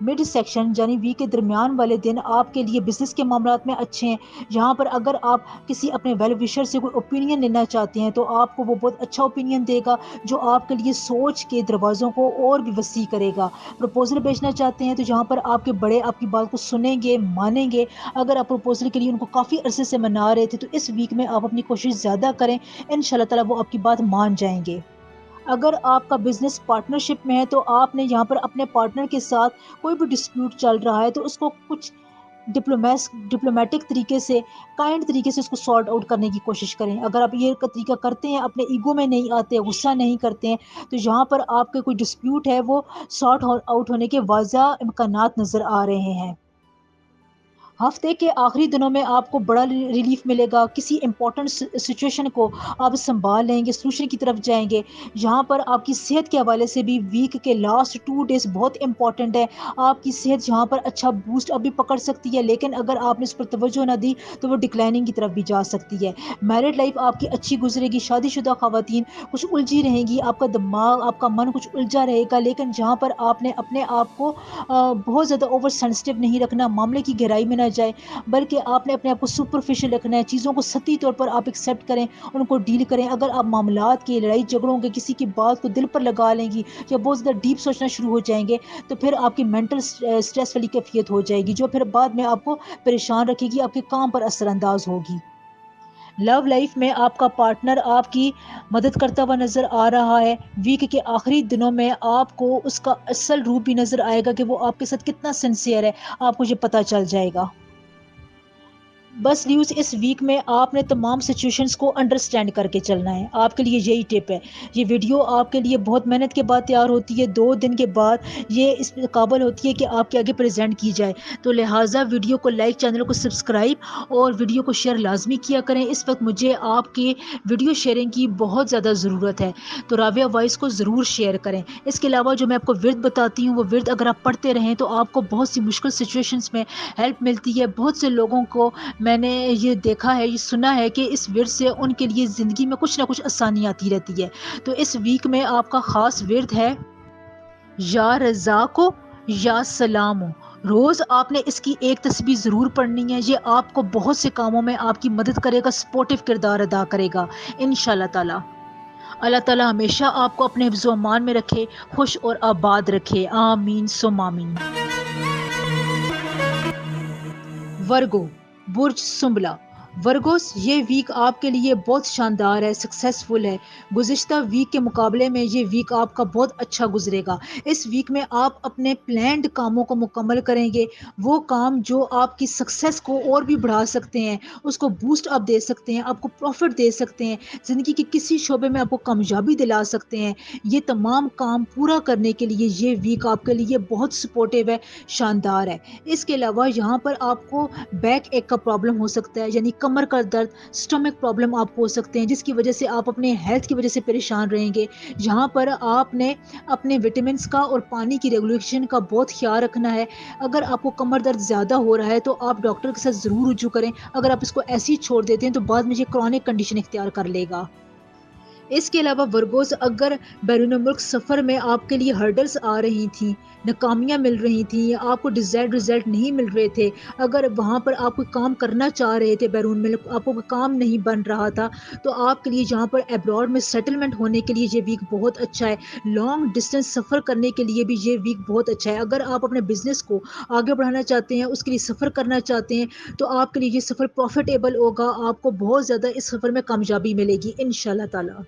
مڈ سیکشن یعنی ویک کے درمیان والے دن آپ کے لیے بزنس کے معاملات میں اچھے ہیں، جہاں پر اگر آپ کسی اپنے ویل وشر سے کوئی اوپینین لینا چاہتے ہیں تو آپ کو وہ بہت اچھا اوپینین دے گا جو آپ کے لیے سوچ کے دروازوں کو اور بھی وسیع کرے گا۔ پروپوزل بھیجنا چاہتے ہیں تو جہاں پر آپ کے بڑے آپ کی بات کو سنیں گے، مانیں گے، اگر آپ پروپوزل کے لیے ان کو کافی عرصے سے منا رہے تھے تو اس ویک میں آپ اپنی کوشش زیادہ کریں، انشاءاللہ تعالیٰ وہ آپ کی بات مان جائیں گے۔ اگر آپ کا بزنس پارٹنرشپ میں ہے تو آپ نے یہاں پر اپنے پارٹنر کے ساتھ کوئی بھی ڈسپیوٹ چل رہا ہے تو اس کو کچھ ڈپلومیٹک طریقے سے، کائنڈ طریقے سے اس کو سارٹ آؤٹ کرنے کی کوشش کریں۔ اگر آپ یہ طریقہ کرتے ہیں، اپنے ایگو میں نہیں آتے، غصہ نہیں کرتے ہیں، تو جہاں پر آپ کے کوئی ڈسپیوٹ ہے وہ سارٹ آؤٹ ہونے کے واضح امکانات نظر آ رہے ہیں۔ ہفتے کے آخری دنوں میں آپ کو بڑا ریلیف ملے گا، کسی امپورٹنٹ سچویشن کو آپ سنبھال لیں گے، سولوشن کی طرف جائیں گے۔ یہاں پر آپ کی صحت کے حوالے سے بھی ویک کے لاسٹ 2 ڈیز بہت امپورٹنٹ ہے۔ آپ کی صحت یہاں پر اچھا بوسٹ اب بھی پکڑ سکتی ہے، لیکن اگر آپ نے اس پر توجہ نہ دی تو وہ ڈکلائننگ کی طرف بھی جا سکتی ہے۔ میرڈ لائف آپ کی اچھی گزرے گی، شادی شدہ خواتین کچھ الجھی رہیں گی، آپ کا دماغ، آپ کا من کچھ الجھا رہے گا، لیکن جہاں پر آپ نے اپنے آپ کو بہت زیادہ اوور سینسٹیو نہیں رکھنا، معاملے کی گہرائی میں نہ جائے، بلکہ آپ نے اپنے آپ کو سپرفیشل رکھنا ہے، چیزوں کو سطحی طور پر آپ ایکسیپٹ کریں، ان کو ڈیل کریں۔ اگر آپ معاملات کی لڑائی جھگڑوں کے کسی کی بات کو دل پر لگا لیں گی یا بہت زیادہ ڈیپ سوچنا شروع ہو جائیں گے تو پھر آپ کی مینٹل اسٹریس والی کیفیت ہو جائے گی جو پھر بعد میں آپ کو پریشان رکھے گی، آپ کے کام پر اثر انداز ہوگی۔ لو لائف میں آپ کا پارٹنر آپ کی مدد کرتا ہوا نظر آ رہا ہے۔ ویک کے آخری دنوں میں آپ کو اس کا اصل روپ بھی نظر آئے گا کہ وہ آپ کے ساتھ کتنا سنسیئر ہے، آپ کو یہ پتہ چل جائے گا۔ بس نیوز اس ویک میں آپ نے تمام سچویشنز کو انڈرسٹینڈ کر کے چلنا ہے، آپ کے لیے یہی ٹپ ہے۔ یہ ویڈیو آپ کے لیے بہت محنت کے بعد تیار ہوتی ہے، 2 دن کے بعد یہ اس قابل ہوتی ہے کہ آپ کے آگے پریزنٹ کی جائے، تو لہٰذا ویڈیو کو لائک، چینل کو سبسکرائب اور ویڈیو کو شیئر لازمی کیا کریں۔ اس وقت مجھے آپ کی ویڈیو شیئرنگ کی بہت زیادہ ضرورت ہے، تو راویہ وائس کو ضرور شیئر کریں۔ اس کے علاوہ جو میں آپ کو ورد بتاتی ہوں وہ ورد اگر آپ پڑھتے رہیں تو آپ کو بہت سی مشکل سچویشنز میں ہیلپ ملتی ہے۔ بہت سے لوگوں کو میں نے یہ دیکھا ہے، یہ سنا ہے کہ اس ورد سے ان کے لیے زندگی میں کچھ نہ کچھ آسانی آتی رہتی ہے۔ تو اس ویک میں آپ کا خاص ورد ہے یا رزاقو یا سلامو۔ روز آپ نے اس کی ایک تسبیح ضرور پڑھنی ہے، یہ آپ کو بہت سے کاموں میں آپ کی مدد کرے گا، سپورٹیو کردار ادا کرے گا انشاءاللہ تعالی۔ اللہ تعالیٰ ہمیشہ آپ کو اپنے حفظ و امان میں رکھے، خوش اور آباد رکھے، آمین ثم آمین۔ ورگو، برج سنبلا۔ ورگوس، یہ ویک آپ کے لیے بہت شاندار ہے، سکسیسفل ہے۔ گزشتہ ویک کے مقابلے میں یہ ویک آپ کا بہت اچھا گزرے گا۔ اس ویک میں آپ اپنے پلانڈ کاموں کو مکمل کریں گے، وہ کام جو آپ کی سکسیس کو اور بھی بڑھا سکتے ہیں، اس کو بوسٹ آپ دے سکتے ہیں، آپ کو پروفٹ دے سکتے ہیں، زندگی کے کسی شعبے میں آپ کو کامیابی دلا سکتے ہیں۔ یہ تمام کام پورا کرنے کے لیے یہ ویک آپ کے لیے بہت سپورٹیو ہے، شاندار ہے۔ اس کے علاوہ یہاں پر آپ کو بیک ایک کا پرابلم ہو سکتا ہے، یعنی کمر کا درد، سٹمک پرابلم آپ کو ہو سکتے ہیں جس کی وجہ سے آپ اپنے ہیلتھ کی وجہ سے پریشان رہیں گے۔ یہاں پر آپ نے اپنے وٹامنس کا اور پانی کی ریگولیشن کا بہت خیال رکھنا ہے۔ اگر آپ کو کمر درد زیادہ ہو رہا ہے تو آپ ڈاکٹر کے ساتھ ضرور رجوع کریں، اگر آپ اس کو ایسے ہی چھوڑ دیتے ہیں تو بعد میں یہ کرونک کنڈیشن اختیار کر لے گا۔ اس کے علاوہ ورگوز، اگر بیرون ملک سفر میں آپ کے لیے ہرڈلز آ رہی تھیں، ناکامیاں مل رہی تھیں یا آپ کو ڈیزائرڈ رزلٹ نہیں مل رہے تھے، اگر وہاں پر آپ کوئی کام کرنا چاہ رہے تھے بیرون ملک، آپ کو کوئی کام نہیں بن رہا تھا، تو آپ کے لیے جہاں پر ایبراڈ میں سیٹلمنٹ ہونے کے لیے یہ ویک بہت اچھا ہے۔ لانگ ڈسٹینس سفر کرنے کے لیے بھی یہ ویک بہت اچھا ہے۔ اگر آپ اپنے بزنس کو آگے بڑھانا چاہتے ہیں، اس کے لیے سفر کرنا چاہتے ہیں، تو آپ کے لیے یہ سفر پروفیٹیبل ہوگا، آپ کو بہت زیادہ اس سفر میں کامیابی ملے گی انشاءاللہ تعالی۔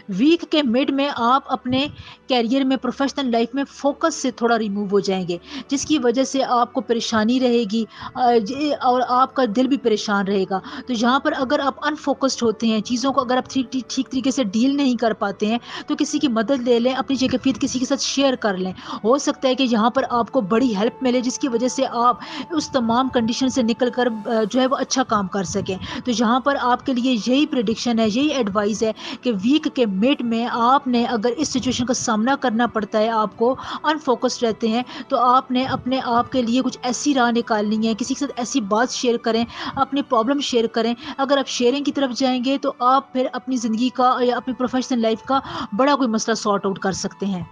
ویک کے مڈ میں آپ اپنے کیریئر میں، پروفیشنل لائف میں فوکس سے تھوڑا ریموو ہو جائیں گے، جس کی وجہ سے آپ کو پریشانی رہے گی اور آپ کا دل بھی پریشان رہے گا۔ تو یہاں پر اگر آپ انفوکسڈ ہوتے ہیں، چیزوں کو اگر آپ ٹھیک طریقے سے ڈیل نہیں کر پاتے ہیں تو کسی کی مدد لے لیں، اپنی کیفیت کسی کے ساتھ شیئر کر لیں، ہو سکتا ہے کہ یہاں پر آپ کو بڑی ہیلپ ملے جس کی وجہ سے آپ اس تمام کنڈیشن سے نکل کر جو ہے وہ اچھا کام کر سکیں۔ تو یہاں پر آپ کے لیے یہی پریڈکشن ہے، یہی ایڈوائز ہے کہ ویک کے مڈ میں آپ نے اگر اس سچویشن کا سامنا کرنا پڑتا ہے، آپ کو انفوکسڈ رہتے ہیں، تو آپ نے اپنے آپ کے لیے کچھ ایسی راہ نکالنی ہے، کسی کے ساتھ ایسی بات شیئر کریں، اپنی پرابلم شیئر کریں۔ اگر آپ شیئرنگ کی طرف جائیں گے تو آپ پھر اپنی زندگی کا یا اپنی پروفیشنل لائف کا بڑا کوئی مسئلہ سارٹ آؤٹ کر سکتے ہیں۔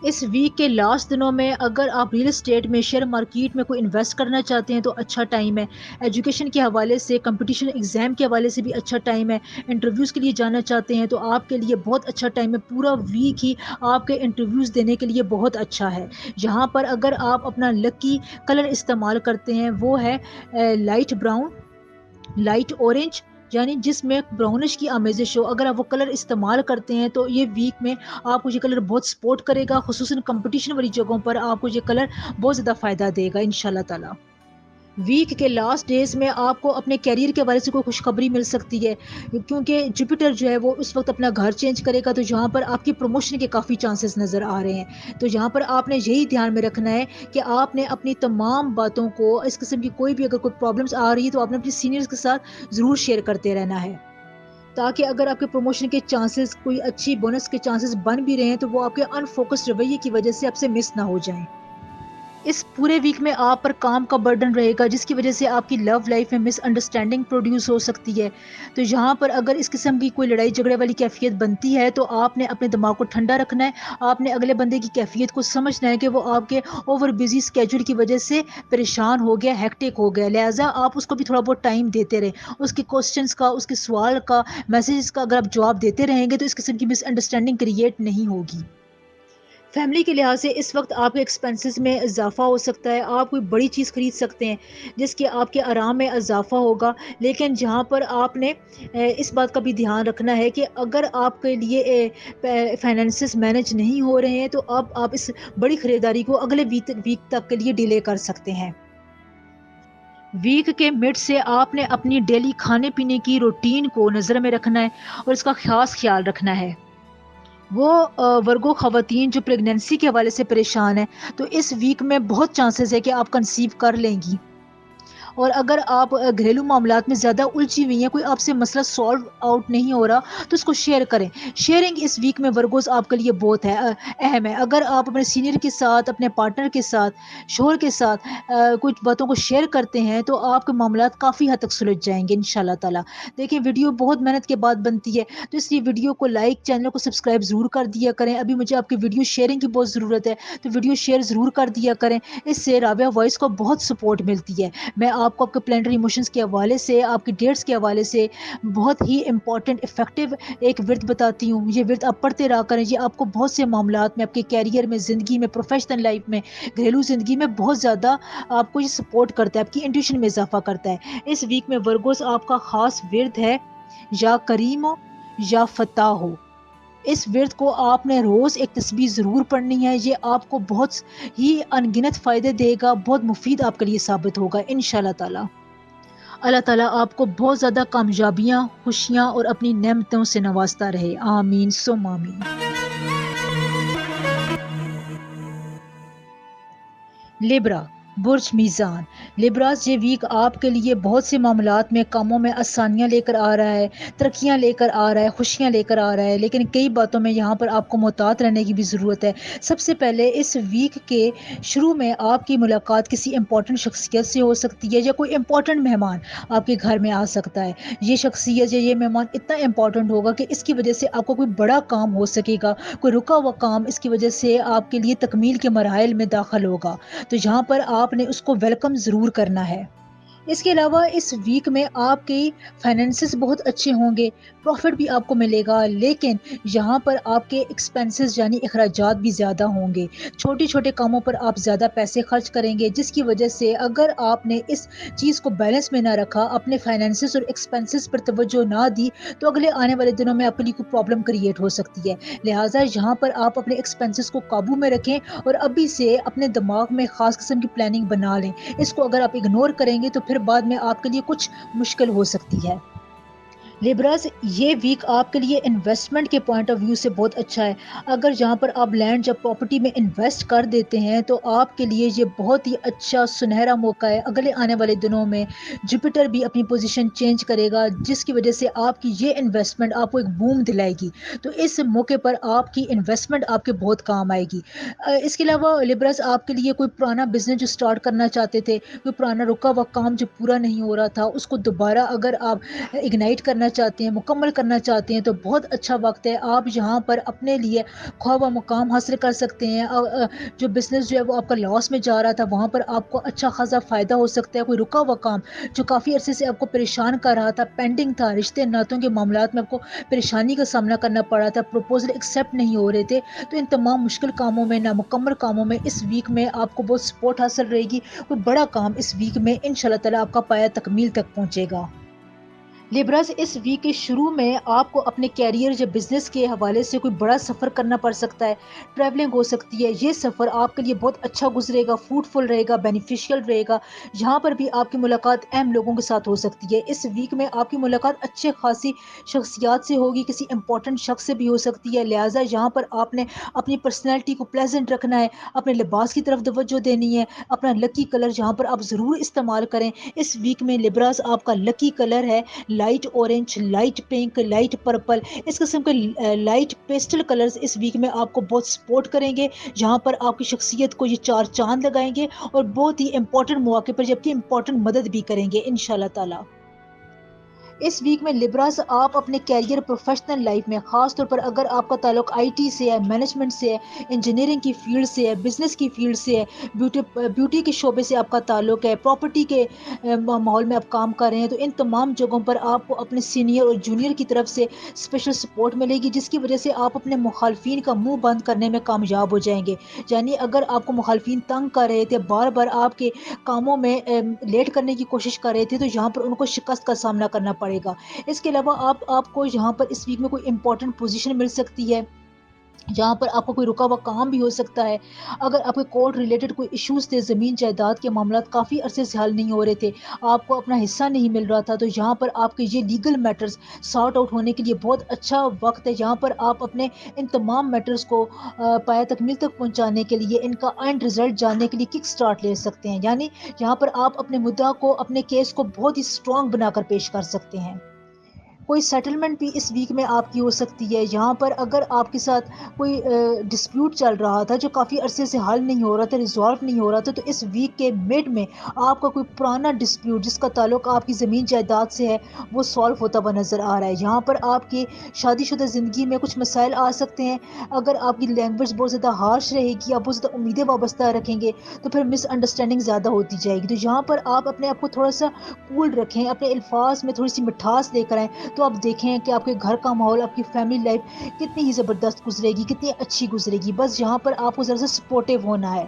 اس ویک کے لاسٹ دنوں میں اگر آپ ریئل اسٹیٹ میں شیئر مارکیٹ میں کوئی انویسٹ کرنا چاہتے ہیں تو اچھا ٹائم ہے. ایجوکیشن کے حوالے سے کمپٹیشن ایگزام کے حوالے سے بھی اچھا ٹائم ہے. انٹرویوز کے لیے جانا چاہتے ہیں تو آپ کے لیے بہت اچھا ٹائم ہے. پورا ویک ہی آپ کے انٹرویوز دینے کے لیے بہت اچھا ہے. یہاں پر اگر آپ اپنا لکی کلر استعمال کرتے ہیں وہ ہے لائٹ براؤن، لائٹ اورنج، یعنی جس میں براؤنش کی آمیزش ہو. اگر آپ وہ کلر استعمال کرتے ہیں تو یہ ویک میں آپ کو یہ کلر بہت سپورٹ کرے گا. خصوصاً کمپٹیشن والی جگہوں پر آپ کو یہ کلر بہت زیادہ فائدہ دے گا انشاءاللہ تعالی. ویک کے لاسٹ ڈیز میں آپ کو اپنے کیریئر کے بارے سے کوئی خوشخبری مل سکتی ہے کیونکہ جوپیٹر جو ہے وہ اس وقت اپنا گھر چینج کرے گا، تو جہاں پر آپ کی پروموشن کے کافی چانسز نظر آ رہے ہیں. تو یہاں پر آپ نے یہی دھیان میں رکھنا ہے کہ آپ نے اپنی تمام باتوں کو، اس قسم کی کوئی بھی اگر کوئی پرابلمس آ رہی ہے تو آپ نے اپنی سینئرز کے ساتھ ضرور شیئر کرتے رہنا ہے، تاکہ اگر آپ کے پروموشن کے چانسز، کوئی اچھی بونس کے چانسز بن بھی رہے ہیں تو وہ آپ کے ان فوکسڈ رویے کی وجہ سے آپ سے مس نہ ہو جائیں. اس پورے ویک میں آپ پر کام کا برڈن رہے گا جس کی وجہ سے آپ کی لو لائف میں مس انڈرسٹینڈنگ پروڈیوس ہو سکتی ہے. تو یہاں پر اگر اس قسم کی کوئی لڑائی جھگڑے والی کیفیت بنتی ہے تو آپ نے اپنے دماغ کو ٹھنڈا رکھنا ہے. آپ نے اگلے بندے کی کیفیت کو سمجھنا ہے کہ وہ آپ کے اوور بزی اسکیجول کی وجہ سے پریشان ہو گیا، ہیکٹک ہو گیا، لہٰذا آپ اس کو بھی تھوڑا بہت ٹائم دیتے رہیں. اس کے کوشچنس کا، اس کے سوال کا، میسیجز کا اگر آپ جواب دیتے رہیں گے تو اس قسم کی مس انڈرسٹینڈنگ کریٹ نہیں ہوگی. فیملی کے لحاظ سے اس وقت آپ کے ایکسپینسز میں اضافہ ہو سکتا ہے. آپ کوئی بڑی چیز خرید سکتے ہیں جس کے آپ کے آرام میں اضافہ ہوگا، لیکن جہاں پر آپ نے اس بات کا بھی دھیان رکھنا ہے کہ اگر آپ کے لیے فائنینسز مینج نہیں ہو رہے ہیں تو اب آپ اس بڑی خریداری کو اگلے ویک تک کے لیے ڈیلے کر سکتے ہیں. ویک کے مڈ سے آپ نے اپنی ڈیلی کھانے پینے کی روٹین کو نظر میں رکھنا ہے اور اس کا خاص خیال رکھنا ہے. وہ ورگو خواتین جو پریگنینسی کے حوالے سے پریشان ہیں تو اس ویک میں بہت چانسز ہے کہ آپ کنسیو کر لیں گی. اور اگر آپ گھریلو معاملات میں زیادہ الجھی ہوئی ہیں، کوئی آپ سے مسئلہ سالو آؤٹ نہیں ہو رہا تو اس کو شیئر کریں. شیئرنگ اس ویک میں ورگوز آپ کے لیے بہت اہم ہے. اگر آپ اپنے سینئر کے ساتھ، اپنے پارٹنر کے ساتھ، شوہر کے ساتھ کچھ باتوں کو شیئر کرتے ہیں تو آپ کے معاملات کافی حد تک سلجھ جائیں گے انشاءاللہ تعالی. دیکھیں ویڈیو بہت محنت کے بعد بنتی ہے تو اس لیے ویڈیو کو لائک، چینل کو سبسکرائب ضرور کر دیا کریں. ابھی مجھے آپ کی ویڈیو شیئرنگ کی بہت ضرورت ہے تو ویڈیو شیئر ضرور کر دیا کریں. اس سے رابعہ وائس کو بہت سپورٹ ملتی ہے. میں آپ کو آپ کے پلانٹری ایموشنز کے حوالے سے، آپ کی ڈیٹس کے حوالے سے بہت ہی امپورٹنٹ افیکٹو ایک ورد بتاتی ہوں. یہ ورد آپ پڑھتے رہا کریں. یہ آپ کو بہت سے معاملات میں، آپ کے کیریئر میں، زندگی میں، پروفیشنل لائف میں، گھریلو زندگی میں بہت زیادہ آپ کو یہ سپورٹ کرتا ہے، آپ کی انٹیوشن میں اضافہ کرتا ہے. اس ویک میں ورگوز آپ کا خاص ورد ہے یا کریم ہو یا فتح ہو. اس ورد کو آپ نے روز ایک تسبیح ضرور پڑھنی ہے. یہ آپ کو بہت ہی انگنت فائدے دے گا، بہت مفید آپ کے لیے ثابت ہوگا انشاءاللہ تعالی. اللہ تعالیٰ آپ کو بہت زیادہ کامیابیاں، خوشیاں اور اپنی نعمتوں سے نوازتا رہے. آمین ثم آمین. لیبرا، برج میزان. لیبراز یہ ویک آپ کے لیے بہت سے معاملات میں، کاموں میں آسانیاں لے کر آ رہا ہے، ترقیاں لے کر آ رہا ہے، خوشیاں لے کر آ رہا ہے، لیکن کئی باتوں میں یہاں پر آپ کو محتاط رہنے کی بھی ضرورت ہے. سب سے پہلے اس ویک کے شروع میں آپ کی ملاقات کسی امپورٹنٹ شخصیت سے ہو سکتی ہے یا کوئی امپورٹنٹ مہمان آپ کے گھر میں آ سکتا ہے. یہ شخصیت یا یہ مہمان اتنا امپورٹنٹ ہوگا کہ اس کی وجہ سے آپ کو کوئی بڑا کام ہو سکے گا، کوئی رکا ہوا کام اس کی وجہ سے آپ کے لیے تکمیل کے مراحل میں داخل ہوگا. تو یہاں پر آپ نے اس کو ویلکم ضرور کرنا ہے. اس کے علاوہ اس ویک میں آپ کی فائنینسز بہت اچھے ہوں گے، پروفٹ بھی آپ کو ملے گا، لیکن یہاں پر آپ کے ایکسپینسز یعنی اخراجات بھی زیادہ ہوں گے. چھوٹے چھوٹے کاموں پر آپ زیادہ پیسے خرچ کریں گے، جس کی وجہ سے اگر آپ نے اس چیز کو بیلنس میں نہ رکھا، اپنے فائنینسز اور ایکسپینسز پر توجہ نہ دی تو اگلے آنے والے دنوں میں اپنی کوئی پرابلم کریٹ ہو سکتی ہے. لہٰذا یہاں پر آپ اپنے ایکسپینسز کو قابو میں رکھیں اور ابھی سے اپنے دماغ میں خاص قسم کی پلاننگ بنا لیں. اس کو اگر آپ اگنور کریں گے تو پھر بعد میں آپ کے لیے کچھ مشکل ہو سکتی ہے. لیبراز یہ ویک آپ کے لیے انویسٹمنٹ کے پوائنٹ آف ویو سے بہت اچھا ہے. اگر جہاں پر آپ لینڈ یا پراپرٹی میں انویسٹ کر دیتے ہیں تو آپ کے لیے یہ بہت ہی اچھا سنہرا موقع ہے. اگلے آنے والے دنوں میں جوپیٹر بھی اپنی پوزیشن چینج کرے گا، جس کی وجہ سے آپ کی یہ انویسٹمنٹ آپ کو ایک بوم دلائے گی. تو اس موقع پر آپ کی انویسٹمنٹ آپ کے بہت کام آئے گی. اس کے علاوہ لیبراز آپ کے لیے کوئی پرانا بزنس جو سٹارٹ کرنا چاہتے تھے، کوئی پرانا رکا ہوا کام جو پورا نہیں ہو رہا تھا، اس کو دوبارہ اگر آپ اگنائٹ کرنا چاہتے ہیں, مکمل کرنا چاہتے ہیں, تو بہت اچھا وقت ہے. آپ یہاں پر اپنے لیے خواہ مقام حاصل کر سکتے ہیں. جو بزنس جو ہے وہ آپ کا لاس میں جا رہا تھا, وہاں پر آپ کو اچھا خاصا فائدہ ہو سکتا ہے. کوئی رکا ہوا کام جو کافی عرصے سے آپ کو پریشان کر رہا تھا, پینڈنگ تھا, رشتے ناتوں کے معاملات میں آپ کو پریشانی کا سامنا کرنا پڑ رہا تھا, پروپوزل ایکسیپٹ نہیں ہو رہے تھے, تو ان تمام مشکل کاموں میں, نامکمل کاموں میں اس ویک میں آپ کو بہت سپورٹ حاصل رہے گی. کوئی بڑا کام اس ویک میں انشاءاللہ تعالی آپ کا پایا تکمیل تک پہنچے گا. لیبراز, اس ویک کے شروع میں آپ کو اپنے کیریئر یا بزنس کے حوالے سے کوئی بڑا سفر کرنا پڑ سکتا ہے. ٹریولنگ ہو سکتی ہے. یہ سفر آپ کے لیے بہت اچھا گزرے گا, فروٹفل رہے گا, بینیفیشیل رہے گا. یہاں پر بھی آپ کی ملاقات اہم لوگوں کے ساتھ ہو سکتی ہے. اس ویک میں آپ کی ملاقات اچھے خاصی شخصیات سے ہوگی, کسی امپورٹنٹ شخص سے بھی ہو سکتی ہے. لہٰذا یہاں پر آپ نے اپنی پرسنالٹی کو پلیزنٹ رکھنا ہے, اپنے لباس کی طرف توجہ دینی ہے. اپنا لکی کلر یہاں پر آپ ضرور استعمال کریں. اس ویک میں لیبراز آپ کا لکی کلر ہے light orange, light pink, light purple. اس قسم کے لائٹ پیسٹل کلرز اس ویک میں آپ کو بہت سپورٹ کریں گے. یہاں پر آپ کی شخصیت کو یہ چار چاند لگائیں گے اور بہت ہی امپورٹنٹ مواقع پر جبکہ امپورٹنٹ مدد بھی کریں گے انشاءاللہ تعالی. اس ویک میں لیبراز آپ اپنے کیریئر, پروفیشنل لائف میں, خاص طور پر اگر آپ کا تعلق آئی ٹی سے ہے, مینجمنٹ سے ہے, انجینئرنگ کی فیلڈ سے ہے, بزنس کی فیلڈ سے ہے, بیوٹی کے شعبے سے آپ کا تعلق ہے, پراپرٹی کے ماحول میں آپ کام کر رہے ہیں, تو ان تمام جگہوں پر آپ کو اپنے سینئر اور جونیئر کی طرف سے اسپیشل سپورٹ ملے گی, جس کی وجہ سے آپ اپنے مخالفین کا منہ بند کرنے میں کامیاب ہو جائیں گے. یعنی اگر آپ کو مخالفین تنگ کر رہے تھے, بار بار آپ کے کاموں میں لیٹ کرنے کی کوشش کر رہے تھے, تو یہاں پر ان کو شکست کا سامنا کرنا پڑے گا. اس کے علاوہ آپ کو یہاں پر اس ویک میں کوئی امپورٹنٹ پوزیشن مل سکتی ہے, جہاں پر آپ کو کوئی رکا ہوا کام بھی ہو سکتا ہے. اگر آپ کے کورٹ ریلیٹڈ کوئی ایشوز تھے, زمین جائیداد کے معاملات کافی عرصے سے حل نہیں ہو رہے تھے, آپ کو اپنا حصہ نہیں مل رہا تھا, تو یہاں پر آپ کے یہ لیگل میٹرز سارٹ آؤٹ ہونے کے لیے بہت اچھا وقت ہے. یہاں پر آپ اپنے ان تمام میٹرز کو پایا تکمیل تک پہنچانے کے لیے, ان کا اینڈ رزلٹ جاننے کے لیے کک سٹارٹ لے سکتے ہیں. یعنی یہاں پر آپ اپنے مدعا کو, اپنے کیس کو بہت ہی اسٹرانگ بنا کر پیش کر سکتے ہیں. کوئی سیٹلمنٹ بھی اس ویک میں آپ کی ہو سکتی ہے. یہاں پر اگر آپ کے ساتھ کوئی ڈسپیوٹ چل رہا تھا جو کافی عرصے سے حل نہیں ہو رہا تھا, ریزالو نہیں ہو رہا تھا, تو اس ویک کے مڈ میں آپ کا کوئی پرانا ڈسپیوٹ جس کا تعلق آپ کی زمین جائیداد سے ہے, وہ سالو ہوتا ہوا نظر آ رہا ہے. یہاں پر آپ کی شادی شدہ زندگی میں کچھ مسائل آ سکتے ہیں. اگر آپ کی لینگویج بہت زیادہ ہارش رہے گی, آپ بہت زیادہ امیدیں وابستہ رکھیں گے, تو پھر مس انڈرسٹینڈنگ زیادہ ہوتی جائے گی. تو یہاں پر آپ اپنے آپ کو تھوڑا سا کول رکھیں, اپنے الفاظ میں تھوڑی سی مٹھاس لے کر آئیں, تو آپ دیکھیں کہ آپ کے گھر کا ماحول, آپ کی فیملی لائف کتنی ہی زبردست گزرے گی, کتنی اچھی گزرے گی. بس یہاں پر آپ کو ذرا سا سپورٹیو ہونا ہے.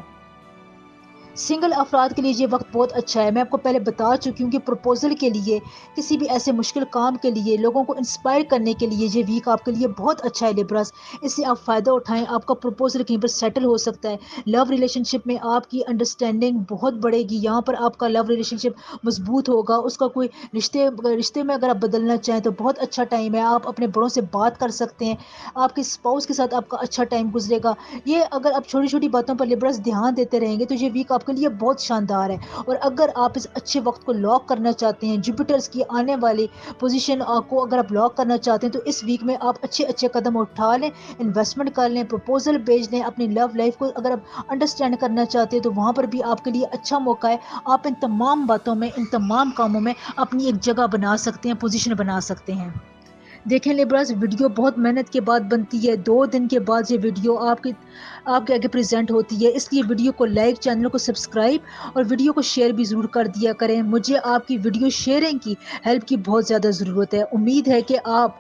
سنگل افراد کے لیے یہ وقت بہت اچھا ہے. میں آپ کو پہلے بتا چکی ہوں کہ پروپوزل کے لیے, کسی بھی ایسے مشکل کام کے لیے, لوگوں کو انسپائر کرنے کے لیے یہ ویک آپ کے لیے بہت اچھا ہے لیبراز. اس سے آپ فائدہ اٹھائیں. آپ کا پروپوزل کہیں پر سیٹل ہو سکتا ہے. لو ریلیشن شپ میں آپ کی انڈرسٹینڈنگ بہت بڑھے گی. یہاں پر آپ کا لو ریلیشن شپ مضبوط ہوگا. اس کا کوئی رشتے میں اگر آپ بدلنا چاہیں تو بہت اچھا ٹائم ہے. آپ اپنے بڑوں سے بات کر سکتے ہیں. آپ کے اسپاؤس کے ساتھ آپ کا اچھا ٹائم گزرے گا. یہ اگر آپ چھوٹی چھوٹی باتوں پر لیبراز دھیان دیتے رہیں گے تو یہ ویک آپ کے لیے بہت شاندار ہے. اور اگر آپ اس اچھے وقت کو لاک کرنا چاہتے ہیں, جوپیٹرز کی آنے والی پوزیشن کو اگر آپ لاک کرنا چاہتے ہیں, تو اس ویک میں آپ اچھے اچھے قدم اٹھا لیں, انویسٹمنٹ کر لیں, پروپوزل بھیج لیں. اپنی لو لائف کو اگر آپ انڈرسٹینڈ کرنا چاہتے ہیں تو وہاں پر بھی آپ کے لیے اچھا موقع ہے. آپ ان تمام باتوں میں, ان تمام کاموں میں اپنی ایک جگہ بنا سکتے ہیں, پوزیشن بنا سکتے ہیں. دیکھیں لیبراز, ویڈیو بہت محنت کے بعد بنتی ہے. 2 دن کے بعد یہ ویڈیو آپ کے آگے پریزنٹ ہوتی ہے. اس لیے ویڈیو کو لائک, چینل کو سبسکرائب اور ویڈیو کو شیئر بھی ضرور کر دیا کریں. مجھے آپ کی ویڈیو شیئرنگ کی ہیلپ کی بہت زیادہ ضرورت ہے. امید ہے کہ آپ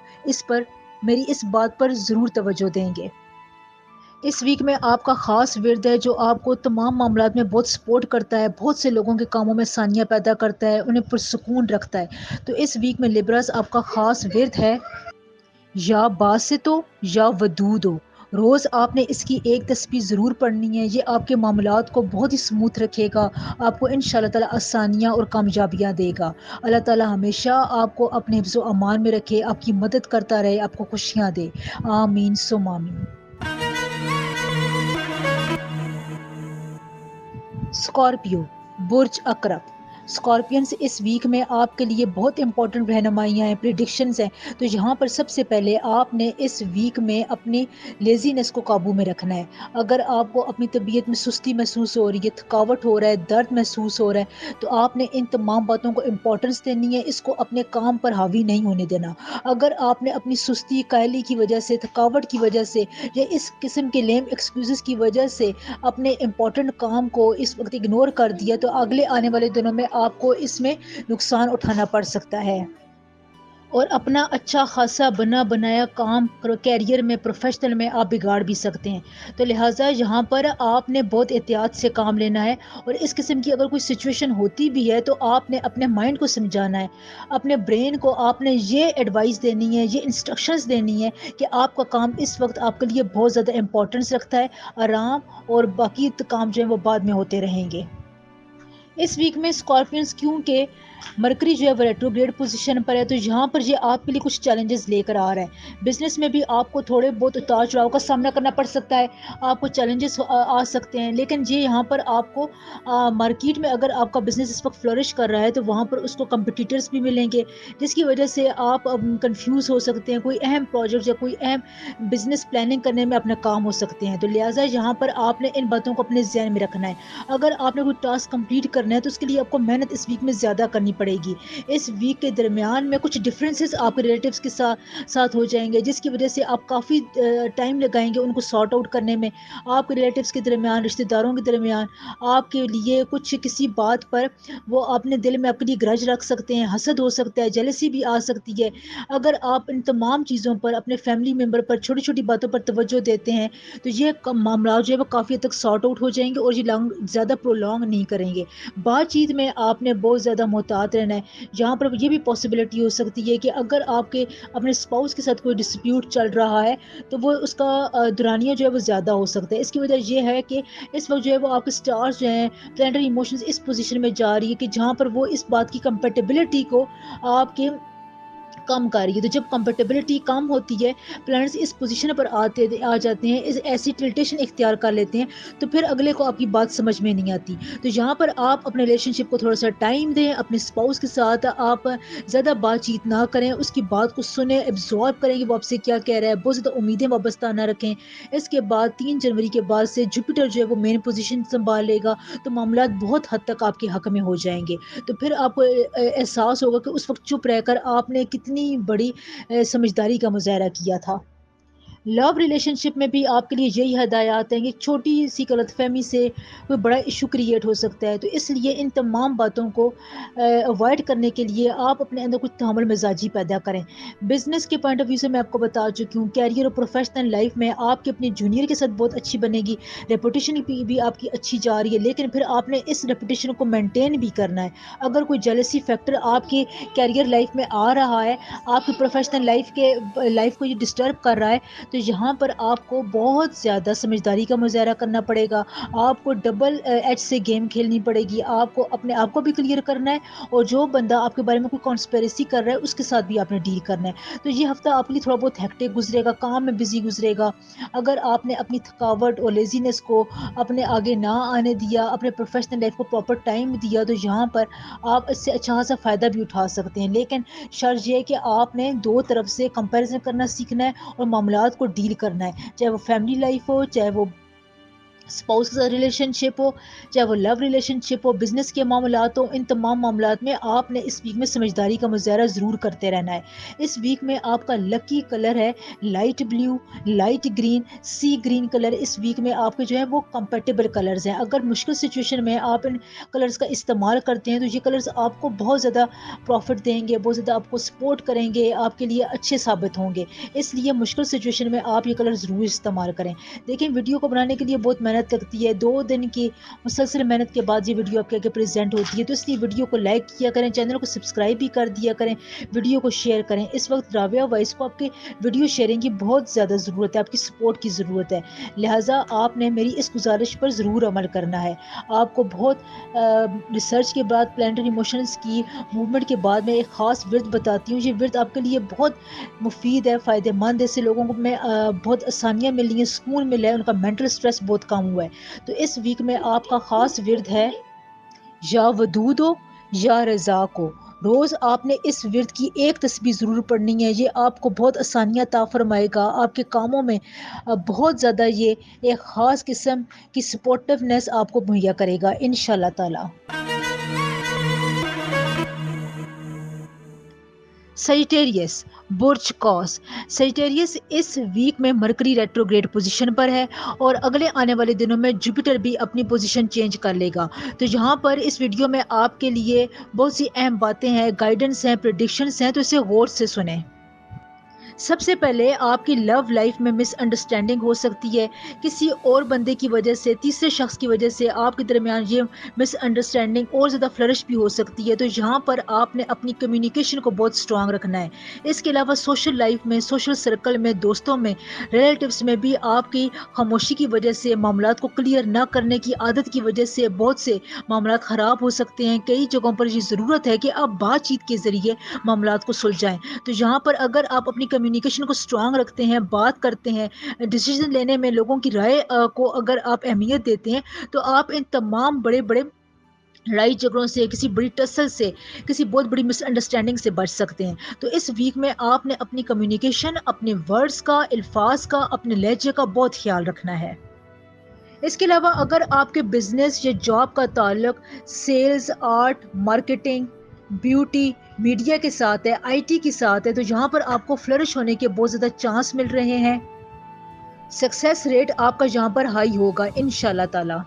میری اس بات پر ضرور توجہ دیں گے. اس ویک میں آپ کا خاص ورد ہے جو آپ کو تمام معاملات میں بہت سپورٹ کرتا ہے, بہت سے لوگوں کے کاموں میں آسانیاں پیدا کرتا ہے, انہیں پرسکون رکھتا ہے. تو اس ویک میں لیبراز آپ کا خاص ورد ہے یا باسطو یا ودودو. روز آپ نے اس کی ایک تسبیح ضرور پڑھنی ہے. یہ آپ کے معاملات کو بہت ہی اسموتھ رکھے گا, آپ کو انشاءاللہ تعالی آسانیاں اور کامیابیاں دے گا. اللہ تعالی ہمیشہ آپ کو اپنے حفظ و امان میں رکھے, آپ کی مدد کرتا رہے, آپ کو خوشیاں دے. آمین ثم آمین. اسکارپیو, برج عقرب. اسکارپینس اس ویک میں آپ کے لیے بہت امپورٹنٹ رہنمائیاں ہیں، پریڈکشنز ہیں. تو یہاں پر سب سے پہلے آپ نے اس ویک میں اپنی لیزینس کو قابو میں رکھنا ہے. اگر آپ کو اپنی طبیعت میں سستی محسوس ہو رہی ہے، تھکاوٹ ہو رہا ہے، درد محسوس ہو رہا ہے، تو آپ نے ان تمام باتوں کو امپورٹنس دینی ہے. اس کو اپنے کام پر حاوی نہیں ہونے دینا. اگر آپ نے اپنی سستی، کاہلی کی وجہ سے، تھکاوٹ کی وجہ سے یا اس قسم کے لیم ایکسکیوزز کی وجہ سے اپنے امپورٹنٹ کام کو اس وقت اگنور کر دیا، تو اگلے آنے والے دنوں میں آپ کو اس میں نقصان اٹھانا پڑ سکتا ہے. اور اپنا اچھا خاصا بنا بنایا کام کیریئر میں، پروفیشنل میں آپ بگاڑ بھی سکتے ہیں. تو لہٰذا یہاں پر آپ نے بہت احتیاط سے کام لینا ہے. اور اس قسم کی اگر کوئی سچویشن ہوتی بھی ہے تو آپ نے اپنے مائنڈ کو سمجھانا ہے، اپنے برین کو آپ نے یہ ایڈوائس دینی ہے، یہ انسٹرکشنز دینی ہے کہ آپ کا کام اس وقت آپ کے لیے بہت زیادہ امپورٹنس رکھتا ہے. آرام اور باقی کام جو ہے وہ بعد میں ہوتے رہیں گے. اس ویک میں اسکارپینس کیونکہ مرکری جو ہے وہ ریٹروگریڈ پوزیشن پر ہے، تو یہاں پر یہ آپ کے لیے کچھ چیلنجز لے کر آ رہا ہے. بزنس میں بھی آپ کو تھوڑے بہت اتار چڑھاؤ کا سامنا کرنا پڑ سکتا ہے، آپ کو چیلنجز آ سکتے ہیں. لیکن یہ یہاں پر آپ کو مارکیٹ میں اگر آپ کا بزنس اس وقت فلورش کر رہا ہے تو وہاں پر اس کو کمپٹیٹرز بھی ملیں گے، جس کی وجہ سے آپ کنفیوز ہو سکتے ہیں. کوئی اہم پروجیکٹ یا کوئی اہم بزنس پلاننگ کرنے میں اپنا کام ہو سکتے ہیں. تو لہٰذا یہاں پر آپ نے ان باتوں کو اپنے ذہن میں رکھنا ہے. اگر آپ نے کوئی ٹاسک کمپلیٹ کرنا ہے تو اس کے لیے آپ کو محنت اس ویک میں زیادہ کرنی پڑے گی. اس ویک کے درمیان میں کچھ ڈفرینسز آپ کے ریلیٹیوز کے ساتھ ہو جائیں گے، جس کی وجہ سے آپ کافی ٹائم لگائیں گے ان کو سارٹ آؤٹ کرنے میں. آپ کے ریلیٹیوز کے درمیان، رشتہ داروں کے درمیان آپ کے لیے کچھ کسی بات پر وہ اپنے دل میں اپنی گرج رکھ سکتے ہیں، حسد ہو سکتا ہے، جیلسی بھی آ سکتی ہے. اگر آپ ان تمام چیزوں پر، اپنے فیملی ممبر پر، چھوٹی چھوٹی باتوں پر توجہ دیتے ہیں تو یہ معاملات جو ہے وہ کافی حد تک سارٹ آؤٹ ہو جائیں گے اور یہ زیادہ پرولونگ نہیں کریں گے. بات چیت میں آپ نے بہت زیادہ محتاط رہنا ہے. یہاں پر یہ بھی پاسبلٹی ہو سکتی ہے کہ اگر آپ کے اپنے اسپاؤس کے ساتھ کوئی ڈسپیوٹ چل رہا ہے تو وہ اس کا دورانیہ جو ہے وہ زیادہ ہو سکتا ہے. اس کی وجہ یہ ہے کہ اس وقت جو ہے وہ آپ کے سٹارز جو ہیں، پلانٹری ایموشنز اس پوزیشن میں جا رہی ہے کہ جہاں پر وہ اس بات کی کمپیٹیبلٹی کو آپ کے کم کر رہی ہے. تو جب کمپیٹیبلٹی کم ہوتی ہے، پلانٹس اس پوزیشن پر آ جاتے ہیں، ایسی ٹلٹیشن اختیار کر لیتے ہیں، تو پھر اگلے کو آپ کی بات سمجھ میں نہیں آتی. تو یہاں پر آپ اپنے ریلیشن شپ کو تھوڑا سا ٹائم دیں. اپنے اسپاؤس کے ساتھ آپ زیادہ بات چیت نہ کریں، اس کی بات کو سنیں، ایبزارب کریں کہ وہ آپ سے کیا کہہ رہا ہے. بہت زیادہ امیدیں وابستہ نہ رکھیں. اس کے بعد 3 جنوری کے بعد سے جوپیٹر جو ہے وہ مین پوزیشن سنبھال لے گا، تو معاملات بہت حد تک آپ کے حق میں ہو جائیں گے. تو پھر آپ کو احساس ہوگا کہ اس وقت چپ رہ کر آپ نے کتنی بڑی سمجھداری کا مظاہرہ کیا تھا. لو ریلیشن شپ میں بھی آپ کے لیے یہی ہدایات ہیں کہ چھوٹی سی غلط فہمی سے کوئی بڑا ایشو کریٹ ہو سکتا ہے. تو اس لیے ان تمام باتوں کو اوائڈ کرنے کے لیے آپ اپنے اندر کچھ تحمل مزاجی پیدا کریں. بزنس کے پوائنٹ آف ویو سے میں آپ کو بتا چکی ہوں، کیریئر اور پروفیشنل لائف میں آپ کے اپنے جونیئر کے ساتھ بہت اچھی بنے گی، ریپوٹیشن بھی آپ کی اچھی جا رہی ہے. لیکن پھر آپ نے اس ریپوٹیشن کو مینٹین بھی کرنا ہے. اگر کوئی جیلسی فیکٹر آپ کی کیریئر لائف میں آ رہا ہے، آپ کی پروفیشنل لائف کو یہ ڈسٹرب کر رہا ہے، تو یہاں پر آپ کو بہت زیادہ سمجھداری کا مظاہرہ کرنا پڑے گا. آپ کو ڈبل ایج سے گیم کھیلنی پڑے گی. آپ کو اپنے آپ کو بھی کلیئر کرنا ہے اور جو بندہ آپ کے بارے میں کوئی کانسپیریسی کر رہا ہے اس کے ساتھ بھی آپ نے ڈیل کرنا ہے. تو یہ ہفتہ آپ کے لیے تھوڑا بہت ہیکٹک گزرے گا، کام میں بزی گزرے گا. اگر آپ نے اپنی تھکاوٹ اور لیزینس کو اپنے آگے نہ آنے دیا، اپنے پروفیشنل لائف کو پراپر ٹائم دیا، تو یہاں پر آپ اس سے اچھا خاصا فائدہ بھی اٹھا سکتے ہیں. لیکن شرط یہ ہے کہ آپ نے دو طرف سے کمپیریزن کرنا سیکھنا ہے اور معاملات کو ڈیل کرنا ہے، چاہے وہ فیملی لائف ہو، چاہے وہ اسپاؤس ریلیشن شپ ہو، چاہے وہ لو ریلیشن شپ ہو، بزنس کے معاملات ہو. ان تمام معاملات میں آپ نے اس ویک میں سمجھداری کا مظاہرہ ضرور کرتے رہنا ہے. اس ویک میں آپ کا لکی کلر ہے لائٹ بلیو، لائٹ گرین، سی گرین کلر. اس ویک میں آپ کے جو ہے وہ کمپیٹیبل کلرز ہیں. اگر مشکل سچویشن میں آپ ان کلرز کا استعمال کرتے ہیں تو یہ کلرز آپ کو بہت زیادہ پروفٹ دیں گے، بہت زیادہ آپ کو سپورٹ کریں گے، آپ کے لیے اچھے ثابت ہوں گے. اس لیے مشکل سچویشن میں آپ یہ کلر ضرور استعمال کریں. دیکھیں ویڈیو کو بنانے کے لیے بہت محنت لگتی ہے، 2 دن کی مسلسل محنت کے بعد یہ ویڈیو آپ کے آگے پریزنٹ ہوتی ہے. تو اس لیے ویڈیو کو لائک کیا کریں، چینل کو سبسکرائب بھی کر دیا کریں، ویڈیو کو شیئر کریں. اس وقت راویہ وائس کو آپ کے ویڈیو شیئرنگ کی بہت زیادہ ضرورت ہے، آپ کی سپورٹ کی ضرورت ہے. لہٰذا آپ نے میری اس گزارش پر ضرور عمل کرنا ہے. آپ کو بہت ریسرچ کے بعد پلانٹری ایموشنز کی موومنٹ کے بعد میں ایک خاص ورد بتاتی ہوں. یہ ورد آپ کے لیے بہت مفید ہے، فائدہ مند ہے. اس سے لوگوں کو میں بہت آسانیاں ملی ہیں، سکون ملا ہے، ان کا مینٹل سٹریس بہت کم ہوا ہے. تو اس ویک میں آپ کا خاص ورد ہے یا ودودو یا رضا کو روز آپ نے اس ورد کی ایک تسبیح ضرور پڑھنی ہے. یہ آپ کو بہت آسانیاں عطا فرمائے گا. آپ کے کاموں میں بہت زیادہ یہ ایک خاص قسم کی سپورٹیونیس آپ کو مہیا کرے گا انشاءاللہ تعالی. سیجیٹیریس برج قوس. سیجیٹیریس اس ویک میں مرکری ریٹروگریڈ پوزیشن پر ہے اور اگلے آنے والے دنوں میں جوپیٹر بھی اپنی پوزیشن چینج کر لے گا. تو یہاں پر اس ویڈیو میں آپ کے لیے بہت سی اہم باتیں ہیں، گائیڈنس ہیں، پریڈکشنز ہیں، تو اسے غور سے سنیں. سب سے پہلے آپ کی لو لائف میں مس انڈرسٹینڈنگ ہو سکتی ہے. کسی اور بندے کی وجہ سے، تیسرے شخص کی وجہ سے آپ کے درمیان یہ مس انڈرسٹینڈنگ اور زیادہ فلرش بھی ہو سکتی ہے. تو یہاں پر آپ نے اپنی کمیونیکیشن کو بہت اسٹرانگ رکھنا ہے. اس کے علاوہ سوشل لائف میں، سوشل سرکل میں، دوستوں میں، ریلیٹیوز میں بھی آپ کی خاموشی کی وجہ سے، معاملات کو کلیئر نہ کرنے کی عادت کی وجہ سے بہت سے معاملات خراب ہو سکتے ہیں. کئی جگہوں پر یہ ضرورت ہے کہ آپ بات چیت کے ذریعے معاملات کو سلجھائیں. تو یہاں پر اگر آپ اپنی کمیونیکیشن کو اسٹرانگ رکھتے ہیں، بات کرتے ہیں، ڈیسیژن لینے میں لوگوں کی رائے کو اگر آپ اہمیت دیتے ہیں، تو آپ ان تمام بڑے بڑے لڑائی جھگڑوں سے، کسی بڑی ٹسل سے، کسی بہت بڑی مس انڈرسٹینڈنگ سے بچ سکتے ہیں. تو اس ویک میں آپ نے اپنی کمیونیکیشن، اپنے ورڈز کا، الفاظ کا، اپنے لہجے کا بہت خیال رکھنا ہے. اس کے علاوہ اگر آپ کے بزنس یا جاب کا تعلق sales, art, marketing, beauty, media کے ساتھ ہے، آئی ٹی کے ساتھ ہے، تو یہاں پر آپ کو فلرش ہونے کے بہت زیادہ چانس مل رہے ہیں. سکسیس ریٹ آپ کا یہاں پر ہائی ہوگا انشاءاللہ تعالی.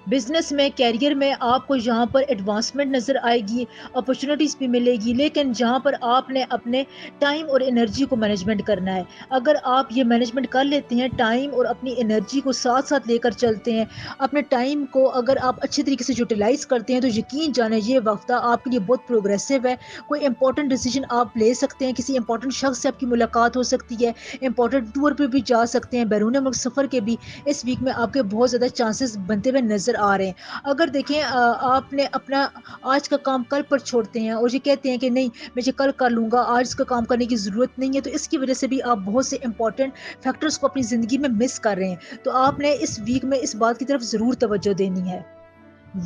بزنس میں، کیریئر میں آپ کو یہاں پر ایڈوانسمنٹ نظر آئے گی، اپرچونیٹیز بھی ملے گی، لیکن جہاں پر آپ نے اپنے ٹائم اور انرجی کو مینجمنٹ کرنا ہے. اگر آپ یہ مینجمنٹ کر لیتے ہیں، ٹائم اور اپنی انرجی کو ساتھ ساتھ لے کر چلتے ہیں، اپنے ٹائم کو اگر آپ اچھے طریقے سے یوٹیلائز کرتے ہیں، تو یقین جانیں یہ وقت آپ کے لیے بہت پروگریسو ہے. کوئی امپورٹنٹ ڈیسیجن آپ لے سکتے ہیں، کسی امپورٹنٹ شخص سے آپ کی ملاقات ہو سکتی ہے، امپورٹنٹ ٹور پہ بھی جا سکتے ہیں، بیرون ملک سفر کے بھی اس ویک میں آپ کے بہت زیادہ چانسز بنتے ہوئے نظر آ رہے ہیں. اگر دیکھیں آپ نے اپنا آج کا کام کل پر چھوڑتے ہیں اور یہ کہتے ہیں کہ نہیں میں یہ کل کر لوں گا، آج کا کام کرنے کی ضرورت نہیں ہے، تو اس کی وجہ سے بھی آپ بہت سے امپورٹنٹ فیکٹرز کو اپنی زندگی میں مس کر رہے ہیں. تو آپ نے اس ویک میں اس بات کی طرف ضرور توجہ دینی ہے.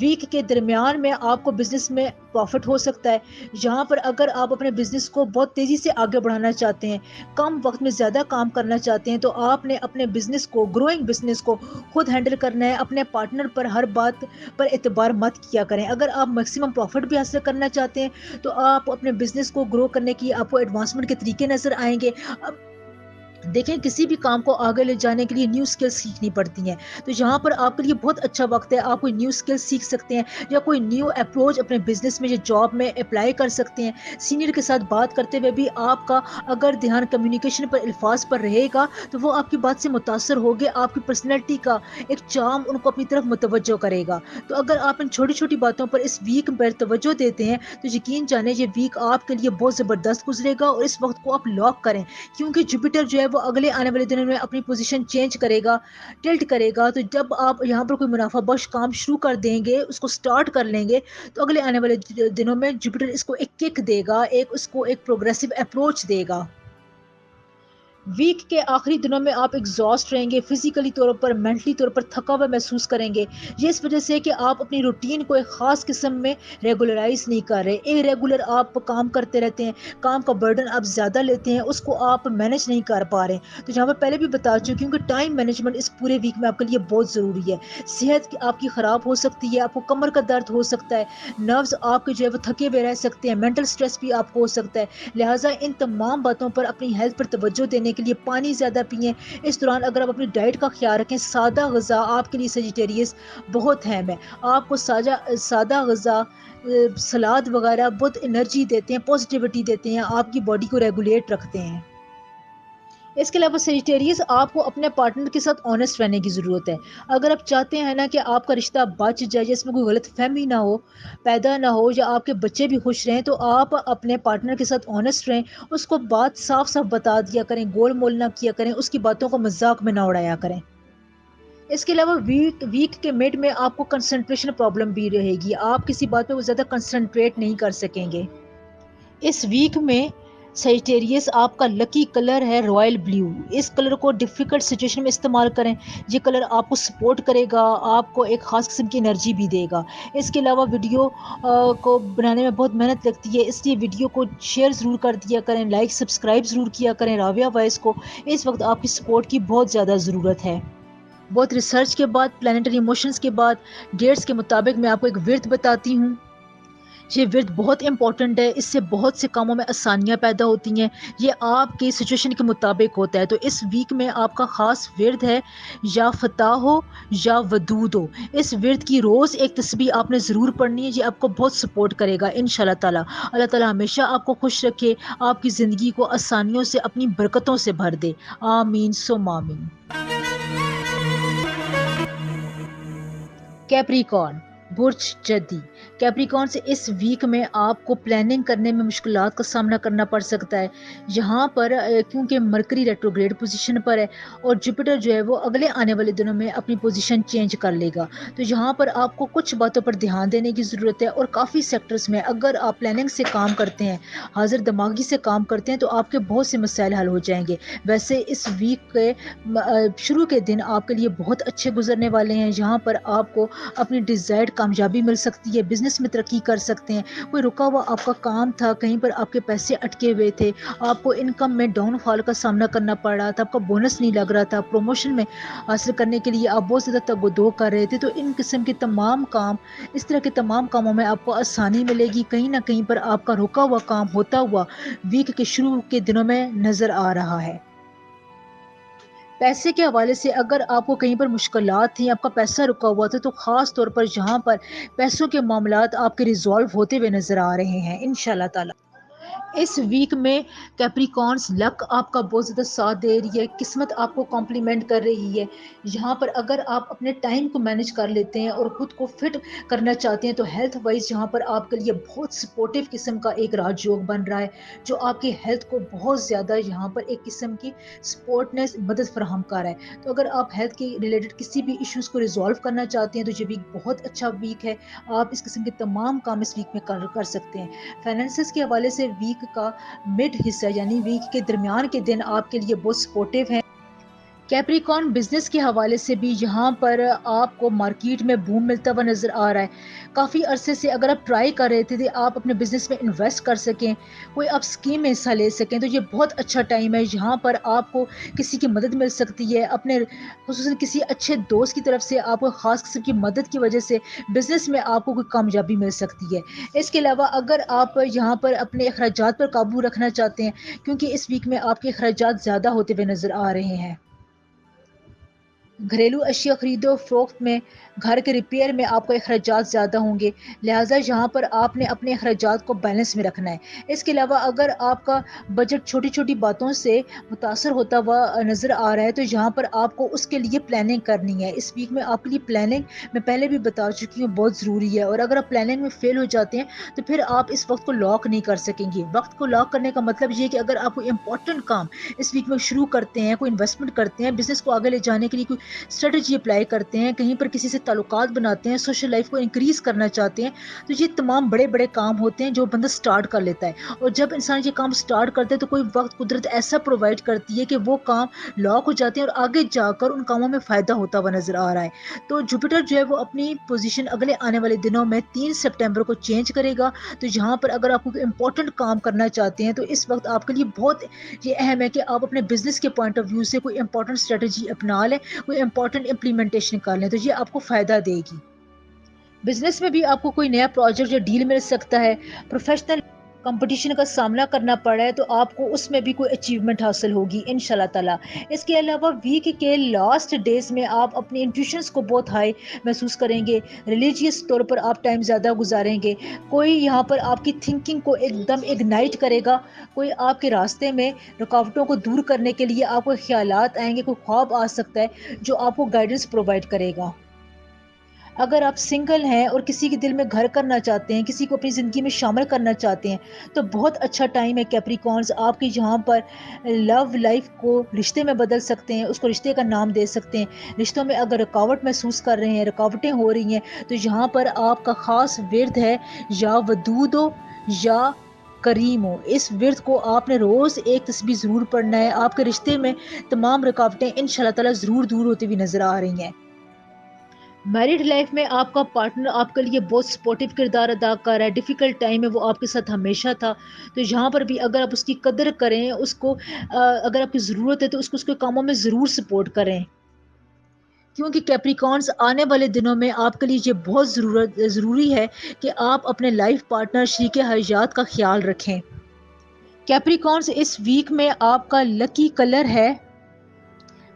ویک کے درمیان میں آپ کو بزنس میں پروفٹ ہو سکتا ہے. یہاں پر اگر آپ اپنے بزنس کو بہت تیزی سے آگے بڑھانا چاہتے ہیں، کم وقت میں زیادہ کام کرنا چاہتے ہیں، تو آپ نے اپنے بزنس کو، گروئنگ بزنس کو خود ہینڈل کرنا ہے. اپنے پارٹنر پر ہر بات پر اعتبار مت کیا کریں. اگر آپ میکسیمم پروفٹ بھی حاصل کرنا چاہتے ہیں، تو آپ اپنے بزنس کو گرو کرنے کی آپ کو ایڈوانسمنٹ کے طریقے نظر آئیں گے. اب دیکھیں کسی بھی کام کو آگے لے جانے کے لیے نیو سکلز سیکھنی پڑتی ہیں. تو یہاں پر آپ کے لیے بہت اچھا وقت ہے. آپ کوئی نیو سکلز سیکھ سکتے ہیں یا کوئی نیو اپروچ اپنے بزنس میں یا جاب میں اپلائی کر سکتے ہیں. سینئر کے ساتھ بات کرتے ہوئے بھی آپ کا اگر دھیان کمیونیکیشن پر، الفاظ پر رہے گا، تو وہ آپ کی بات سے متاثر ہوگے. آپ کی پرسنالٹی کا ایک چارم ان کو اپنی طرف متوجہ کرے گا. تو اگر آپ ان چھوٹی چھوٹی باتوں پر اس ویک پر توجہ دیتے ہیں، تو یقین جانیں یہ ویک آپ کے لیے بہت زبردست گزرے گا. اور اس وقت کو آپ لاک کریں، کیونکہ جوپیٹر جو ہے وہ اگلے آنے والے دنوں میں اپنی پوزیشن چینج کرے گا، ٹلٹ کرے گا. تو جب آپ یہاں پر کوئی منافع بخش کام شروع کر دیں گے، اس کو سٹارٹ کر لیں گے، تو اگلے آنے والے دنوں میں جوپیٹر اس کو ایک کک دے گا، اس کو ایک پروگریسو اپروچ دے گا. ویک کے آخری دنوں میں آپ ایگزاسٹ رہیں گے، فزیکلی طور پر، مینٹلی طور پر تھکا ہوا محسوس کریں گے. یہ اس وجہ سے کہ آپ اپنی روٹین کو ایک خاص قسم میں ریگولرائز نہیں کر رہے. ریگولر آپ کام کرتے رہتے ہیں، کام کا برڈن آپ زیادہ لیتے ہیں، اس کو آپ مینج نہیں کر پا رہے. تو جہاں پر پہلے بھی بتا چکی ہوں کہ ٹائم مینجمنٹ اس پورے ویک میں آپ کے لیے بہت ضروری ہے. صحت آپ کی خراب ہو سکتی ہے، آپ کو کمر کا درد ہو سکتا ہے، نروز آپ کے جو ہے وہ تھکے ہوئے رہ سکتے ہیں، مینٹل سٹریس بھی آپ کو ہو سکتا ہے. لہٰذا ان تمام باتوں پر اپنی ہیلتھ پر توجہ دینے کے لیے پانی زیادہ پئیں. اس دوران اگر آپ اپنی ڈائٹ کا خیال رکھیں، سادہ غذا آپ کے لیے سیجیٹیریس بہت اہم ہے. آپ کو سادہ غذا، سلاد وغیرہ بہت انرجی دیتے ہیں، پازیٹیوٹی دیتے ہیں، آپ کی باڈی کو ریگولیٹ رکھتے ہیں. اس کے علاوہ سیجیٹیریس آپ کو اپنے پارٹنر کے ساتھ آنیسٹ رہنے کی ضرورت ہے. اگر آپ چاہتے ہیں نا کہ آپ کا رشتہ بچ جائے، جس میں کوئی غلط فہمی نہ ہو، پیدا نہ ہو، یا آپ کے بچے بھی خوش رہیں، تو آپ اپنے پارٹنر کے ساتھ آنیسٹ رہیں. اس کو بات صاف صاف بتا دیا کریں، گول مول نہ کیا کریں، اس کی باتوں کو مذاق میں نہ اڑایا کریں. اس کے علاوہ ویک کے مڈ میں آپ کو کنسنٹریشن پرابلم بھی رہے گی. آپ کسی بات پہ زیادہ کنسنٹریٹ نہیں کر سکیں گے. اس ویک میں سیجیٹیریس آپ کا لکی کلر ہے رائل بلیو. اس کلر کو ڈیفیکلٹ سچویشن میں استعمال کریں. یہ کلر آپ کو سپورٹ کرے گا، آپ کو ایک خاص قسم کی انرجی بھی دے گا. اس کے علاوہ ویڈیو کو بنانے میں بہت محنت لگتی ہے، اس لیے ویڈیو کو شیئر ضرور کر دیا کریں، لائک سبسکرائب ضرور کیا کریں راویہ وائس کو. اس وقت آپ کی سپورٹ کی بہت زیادہ ضرورت ہے. بہت ریسرچ کے بعد، پلانیٹری ایموشنز کے بعد، ڈیٹس کے مطابق میں آپ کو ایک ورت بتاتی ہوں. یہ ورد بہت امپورٹنٹ ہے، اس سے بہت سے کاموں میں آسانیاں پیدا ہوتی ہیں. یہ آپ کی سچویشن کے مطابق ہوتا ہے. تو اس ویک میں آپ کا خاص ورد ہے یا فتح ہو یا ودود ہو. اس ورد کی روز ایک تسبیح آپ نے ضرور پڑھنی ہے. یہ آپ کو بہت سپورٹ کرے گا انشاءاللہ تعالی. اللہ تعالی ہمیشہ آپ کو خوش رکھے، آپ کی زندگی کو آسانیوں سے، اپنی برکتوں سے بھر دے. آمین ثم آمین. کیپریکارن برج جدی. کیپریکارن سے اس ویک میں آپ کو پلاننگ کرنے میں مشکلات کا سامنا کرنا پڑ سکتا ہے. یہاں پر کیونکہ مرکری ریٹروگریڈ پوزیشن پر ہے اور جوپیٹر جو ہے وہ اگلے آنے والے دنوں میں اپنی پوزیشن چینج کر لے گا. تو یہاں پر آپ کو کچھ باتوں پر دھیان دینے کی ضرورت ہے. اور کافی سیکٹرز میں اگر آپ پلاننگ سے کام کرتے ہیں، حاضر دماغی سے کام کرتے ہیں، تو آپ کے بہت سے مسائل حل ہو جائیں گے. ویسے اس ویک کے شروع کے دن آپ کے لیے بہت اچھے گزرنے والے ہیں. یہاں پر آپ کو اپنی ڈیزائرڈ کامیابی مل سکتی ہے، بزنس میں ترقی کر سکتے ہیں. کوئی رکا ہوا آپ کا کام تھا، کہیں پر آپ کے پیسے اٹکے ہوئے تھے، آپ کو انکم میں ڈاؤن فال کا سامنا کرنا پڑ رہا تھا، آپ کا بونس نہیں لگ رہا تھا، پروموشن میں حاصل کرنے کے لیے آپ بہت زیادہ تگ و دو کر رہے تھے، تو ان قسم کے تمام کام، اس طرح کے تمام کاموں میں آپ کو آسانی ملے گی. کہیں نہ کہیں پر آپ کا رکا ہوا کام ہوتا ہوا ویک کے شروع کے دنوں میں نظر آ رہا ہے. پیسے کے حوالے سے اگر آپ کو کہیں پر مشکلات تھیں، آپ کا پیسہ رکا ہوا تھا، تو خاص طور پر جہاں پر پیسوں کے معاملات آپ کے ریزالو ہوتے ہوئے نظر آ رہے ہیں انشاءاللہ تعالی. اس ویک میں کیپریکارنز لک آپ کا بہت زیادہ ساتھ دے رہی ہے، قسمت آپ کو کمپلیمنٹ کر رہی ہے. یہاں پر اگر آپ اپنے ٹائم کو مینج کر لیتے ہیں اور خود کو فٹ کرنا چاہتے ہیں، تو ہیلتھ وائز یہاں پر آپ کے لیے بہت سپورٹیو قسم کا ایک راج یوگ بن رہا ہے، جو آپ کی ہیلتھ کو بہت زیادہ یہاں پر ایک قسم کی سپورٹنس مدد فراہم کر رہا ہے. تو اگر آپ ہیلتھ کے ریلیٹڈ کسی بھی ایشوز کو ریزالو کرنا چاہتے ہیں، تو یہ ویک بہت اچھا ویک ہے. آپ اس قسم کے تمام کام اس ویک میں کر سکتے ہیں. فائنینسز کے حوالے سے ویک کا مڈ حصہ یعنی ویک کے درمیان کے دن آپ کے لیے بہت سپورٹیو ہیں. کیپریکارن بزنس کے حوالے سے بھی یہاں پر آپ کو مارکیٹ میں بوم ملتا ہوا نظر آ رہا ہے. کافی عرصے سے اگر آپ ٹرائی کر رہے تھے کہ آپ اپنے بزنس میں انویسٹ کر سکیں، کوئی آپ اسکیم میں حصہ لے سکیں، تو یہ بہت اچھا ٹائم ہے. یہاں پر آپ کو کسی کی مدد مل سکتی ہے، اپنے خصوصاً کسی اچھے دوست کی طرف سے آپ کو خاص قسم کی مدد کی وجہ سے بزنس میں آپ کو کوئی کامیابی مل سکتی ہے. اس کے علاوہ اگر آپ یہاں پر اپنے اخراجات پر قابو رکھنا چاہتے ہیں، کیونکہ اس ویک میں آپ کے اخراجات زیادہ ہوتے ہوئے نظر آ رہے ہیں. گھریلو اشیاء خرید و فروخت میں، گھر کے ریپیئر میں آپ کو اخراجات زیادہ ہوں گے، لہٰذا یہاں پر آپ نے اپنے اخراجات کو بیلنس میں رکھنا ہے. اس کے علاوہ اگر آپ کا بجٹ چھوٹی چھوٹی باتوں سے متاثر ہوتا ہوا نظر آ رہا ہے، تو یہاں پر آپ کو اس کے لیے پلاننگ کرنی ہے. اس ویک میں آپ کے لیے پلاننگ میں پہلے بھی بتا چکی ہوں بہت ضروری ہے. اور اگر آپ پلاننگ میں فیل ہو جاتے ہیں، تو پھر آپ اس وقت کو لاک نہیں کر سکیں گے. وقت کو لاک کرنے کا مطلب یہ ہے کہ اگر آپ کو امپورٹنٹ کام اس ویک میں شروع کرتے ہیں، کوئی انویسٹمنٹ کرتے ہیں، بزنس کو آگے لے جانے کے لیے کوئی اسٹریٹجی اپلائی کرتے ہیں، کہیں پر کسی سے تعلقات بناتے ہیں، سوشل لائف کو انکریز کرنا چاہتے ہیں، تو یہ تمام بڑے بڑے کام ہوتے ہیں جو بندہ سٹارٹ کر لیتا ہے. اور جب انسان یہ کام سٹارٹ کرتا ہے، تو کوئی وقت قدرت ایسا پرووائڈ کرتی ہے کہ وہ کام لاک ہو جاتے ہیں اور آگے جا کر ان کاموں میں فائدہ ہوتا ہوا نظر آ رہا ہے. تو جوپیٹر جو ہے وہ اپنی پوزیشن اگلے آنے والے دنوں میں 3 سپٹمبر کو چینج کرے گا. تو یہاں پر اگر آپ کو امپورٹنٹ کام کرنا چاہتے ہیں، تو اس وقت آپ کے لیے بہت یہ اہم ہے کہ آپ اپنے بزنس کے پوائنٹ آف ویو سے کوئی امپورٹنٹ اسٹریٹجی اپنا لیں، کوئی امپورٹنٹ امپلیمنٹیشن کر لیں، تو یہ آپ کو فائدہ دے گی. بزنس میں بھی آپ کو کوئی نیا پروجیکٹ یا ڈیل مل سکتا ہے. پروفیشنل کمپٹیشن کا سامنا کرنا پڑا ہے، تو آپ کو اس میں بھی کوئی اچیومنٹ حاصل ہوگی انشاءاللہ تعالی. اس کے علاوہ ویک کے لاسٹ ڈیز میں آپ اپنی انٹیوشنز کو بہت ہائی محسوس کریں گے. ریلیجیس طور پر آپ ٹائم زیادہ گزاریں گے. کوئی یہاں پر آپ کی تھنکنگ کو ایک دم اگنائٹ کرے گا. کوئی آپ کے راستے میں رکاوٹوں کو دور کرنے کے لیے آپ کو خیالات آئیں گے. کوئی خواب آ سکتا ہے جو آپ کو گائیڈنس پرووائڈ کرے گا. اگر آپ سنگل ہیں اور کسی کے دل میں گھر کرنا چاہتے ہیں، کسی کو اپنی زندگی میں شامل کرنا چاہتے ہیں، تو بہت اچھا ٹائم ہے کیپریکارنز. آپ کی یہاں پر لو لائف کو رشتے میں بدل سکتے ہیں، اس کو رشتے کا نام دے سکتے ہیں. رشتوں میں اگر رکاوٹ محسوس کر رہے ہیں، رکاوٹیں ہو رہی ہیں، تو یہاں پر آپ کا خاص ورد ہے یا ودود ہو یا کریم ہو۔ اس ورد کو آپ نے روز ایک تسبیح ضرور پڑھنا ہے۔ آپ کے رشتے میں تمام رکاوٹیں انشاءاللہ تعالیٰ ضرور دور ہوتی ہوئی نظر آ رہی ہیں۔ میرڈ لائف میں آپ کا پارٹنر آپ کے لیے بہت سپورٹیو کردار ادا کر رہا ہے، ڈیفیکلٹ ٹائم میں وہ آپ کے ساتھ ہمیشہ تھا، تو یہاں پر بھی اگر آپ اس کی قدر کریں، اس کو اگر آپ کی ضرورت ہے تو اس کے کاموں میں ضرور سپورٹ کریں، کیونکہ کیپریکارنز آنے والے دنوں میں آپ کے لیے یہ بہت ضروری ہے کہ آپ اپنے لائف پارٹنر شریک حیات کا خیال رکھیں۔ کیپریکارنز اس ویک میں آپ کا لکی کلر ہے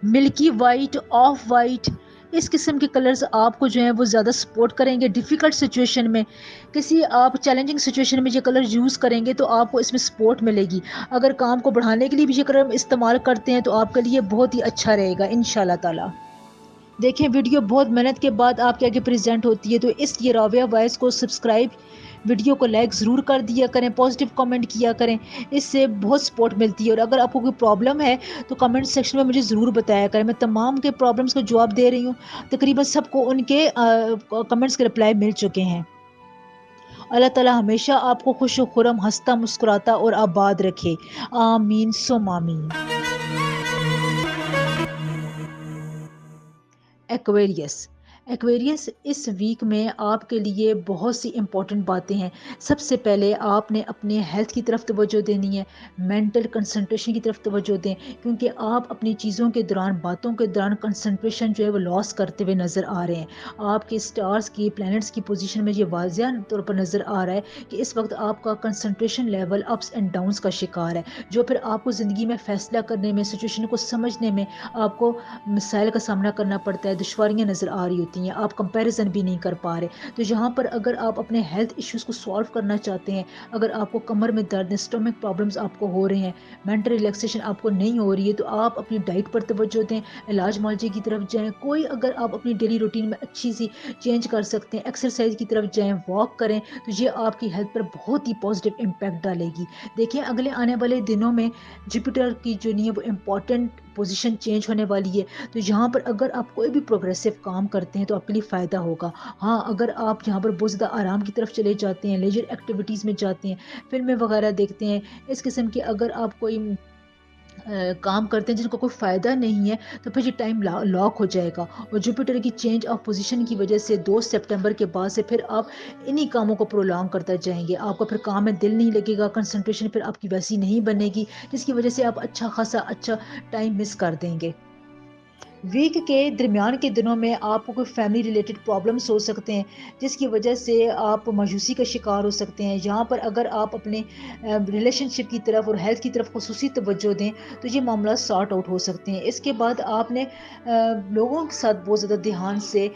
ملکی وائٹ، آف وائٹ۔ اس قسم کے کلرز آپ کو جو ہیں وہ زیادہ سپورٹ کریں گے ڈیفیکلٹ سچویشن میں۔ کسی آپ چیلنجنگ سچویشن میں یہ کلر یوز کریں گے تو آپ کو اس میں سپورٹ ملے گی۔ اگر کام کو بڑھانے کے لیے بھی یہ کلر استعمال کرتے ہیں تو آپ کے لیے بہت ہی اچھا رہے گا انشاءاللہ تعالیٰ۔ دیکھیں ویڈیو بہت محنت کے بعد آپ کے آگے پریزنٹ ہوتی ہے، تو اس لیے راویہ وائس کو سبسکرائب، ویڈیو کو لائک ضرور کر دیا کریں، پازیٹیو کامنٹ کیا کریں، اس سے بہت سپورٹ ملتی ہے۔ اور اگر آپ کو کوئی پرابلم ہے تو کمنٹ سیکشن میں مجھے ضرور بتایا کریں، میں تمام کے پرابلمس کو جواب دے رہی ہوں، تقریباً سب کو ان کے کمنٹس کے رپلائی مل چکے ہیں۔ اللہ تعالیٰ ہمیشہ آپ کو خوش و خرم، ہنستا مسکراتا اور آباد رکھے، آمین ثم آمین۔ ایکویریس اس ویک میں آپ کے لیے بہت سی امپورٹنٹ باتیں ہیں۔ سب سے پہلے آپ نے اپنے ہیلتھ کی طرف توجہ دینی ہے، مینٹل کنسنٹریشن کی طرف توجہ دیں، کیونکہ آپ اپنی چیزوں کے دوران، باتوں کے دوران کنسنٹریشن جو ہے وہ لاس کرتے ہوئے نظر آ رہے ہیں۔ آپ کے سٹارز کی، پلانٹس کی پوزیشن میں یہ واضح طور پر نظر آ رہا ہے کہ اس وقت آپ کا concentration level ups and downs کا شکار ہے، جو پھر آپ کو زندگی میں فیصلہ کرنے میں، سچویشن کو سمجھنے میں آپ کو مسائل کا سامنا کرنا پڑتا ہے، دشواریاں نظر آ رہی ہوتی ہیں، آپ کمپیریزن بھی نہیں کر پا رہے۔ تو یہاں پر اگر آپ اپنے ہیلتھ ایشوز کو سالو کرنا چاہتے ہیں، اگر آپ کو کمر میں درد، اسٹمک پرابلمز آپ کو ہو رہے ہیں، مینٹل ریلیکسیشن آپ کو نہیں ہو رہی ہے، تو آپ اپنی ڈائٹ پر توجہ دیں، علاج معالجے کی طرف جائیں۔ کوئی اگر آپ اپنی ڈیلی روٹین میں اچھی سی چینج کر سکتے ہیں، ایکسرسائز کی طرف جائیں، واک کریں، تو یہ آپ کی ہیلتھ پر بہت ہی پازیٹیو امپیکٹ ڈالے گی۔ دیکھیں اگلے آنے والے دنوں میں جوپیٹر کی جو نہیں ہے وہ امپورٹنٹ پوزیشن چینج ہونے والی ہے، تو یہاں پر اگر آپ کوئی بھی پروگریسو کام کرتے ہیں تو آپ کے لیے فائدہ ہوگا۔ ہاں اگر آپ یہاں پر بہت زیادہ آرام کی طرف چلے جاتے ہیں، لیجر ایکٹیویٹیز میں جاتے ہیں، فلمیں وغیرہ دیکھتے ہیں، اس قسم کے اگر آپ کوئی کام کرتے ہیں جن کو کوئی فائدہ نہیں ہے، تو پھر یہ ٹائم لاک ہو جائے گا، اور جوپیٹر کی چینج آف پوزیشن کی وجہ سے 2 سپٹمبر کے بعد سے پھر آپ انہی کاموں کو پرولونگ کرتا جائیں گے، آپ کو پھر کام میں دل نہیں لگے گا، کنسنٹریشن پھر آپ کی ویسی نہیں بنے گی، جس کی وجہ سے آپ اچھا ٹائم مس کر دیں گے۔ ویک کے درمیان کے دنوں میں آپ کو کوئی فیملی ریلیٹڈ پرابلمس ہو سکتے ہیں، جس کی وجہ سے آپ مایوسی کا شکار ہو سکتے ہیں۔ یہاں پر اگر آپ اپنے ریلیشن شپ کی طرف اور ہیلتھ کی طرف خصوصی توجہ دیں تو یہ معاملات سارٹ آؤٹ ہو سکتے ہیں۔ اس کے بعد آپ نے لوگوں کے ساتھ بہت زیادہ دھیان سے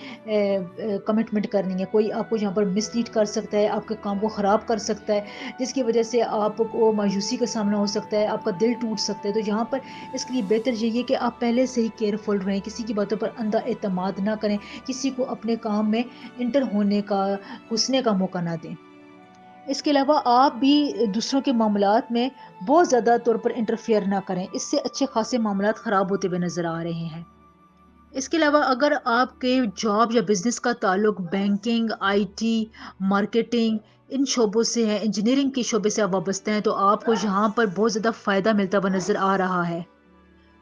کمٹمنٹ کرنی ہے۔ کوئی آپ کو یہاں پر مس لیڈ کر سکتا ہے، آپ کے کام کو خراب کر سکتا ہے، جس کی وجہ سے آپ کو مایوسی کا سامنا ہو سکتا ہے، آپ کا دل ٹوٹ سکتا ہے۔ تو یہاں پر اس کے لیے بہتر یہی ہے کہ آپ پہلے سے ہی کیئرفل رہیں، کسی کی باتوں پر اندھا اعتماد نہ کریں، کسی کو اپنے کام میں انٹر ہونے کا، گھسنے کا موقع نہ دیں۔ اس کے علاوہ آپ بھی دوسروں کے معاملات میں بہت زیادہ طور پر انٹرفیئر نہ کریں، اس سے اچھے خاصے معاملات خراب ہوتے ہوئے نظر آ رہے ہیں۔ اس کے علاوہ اگر آپ کے جاب یا بزنس کا تعلق بینکنگ، آئی ٹی، مارکیٹنگ، ان شعبوں سے ہے، انجینئرنگ کے شعبے سے آپ وابستہ ہیں، تو آپ کو یہاں پر بہت زیادہ فائدہ ملتا ہوا نظر آ رہا ہے۔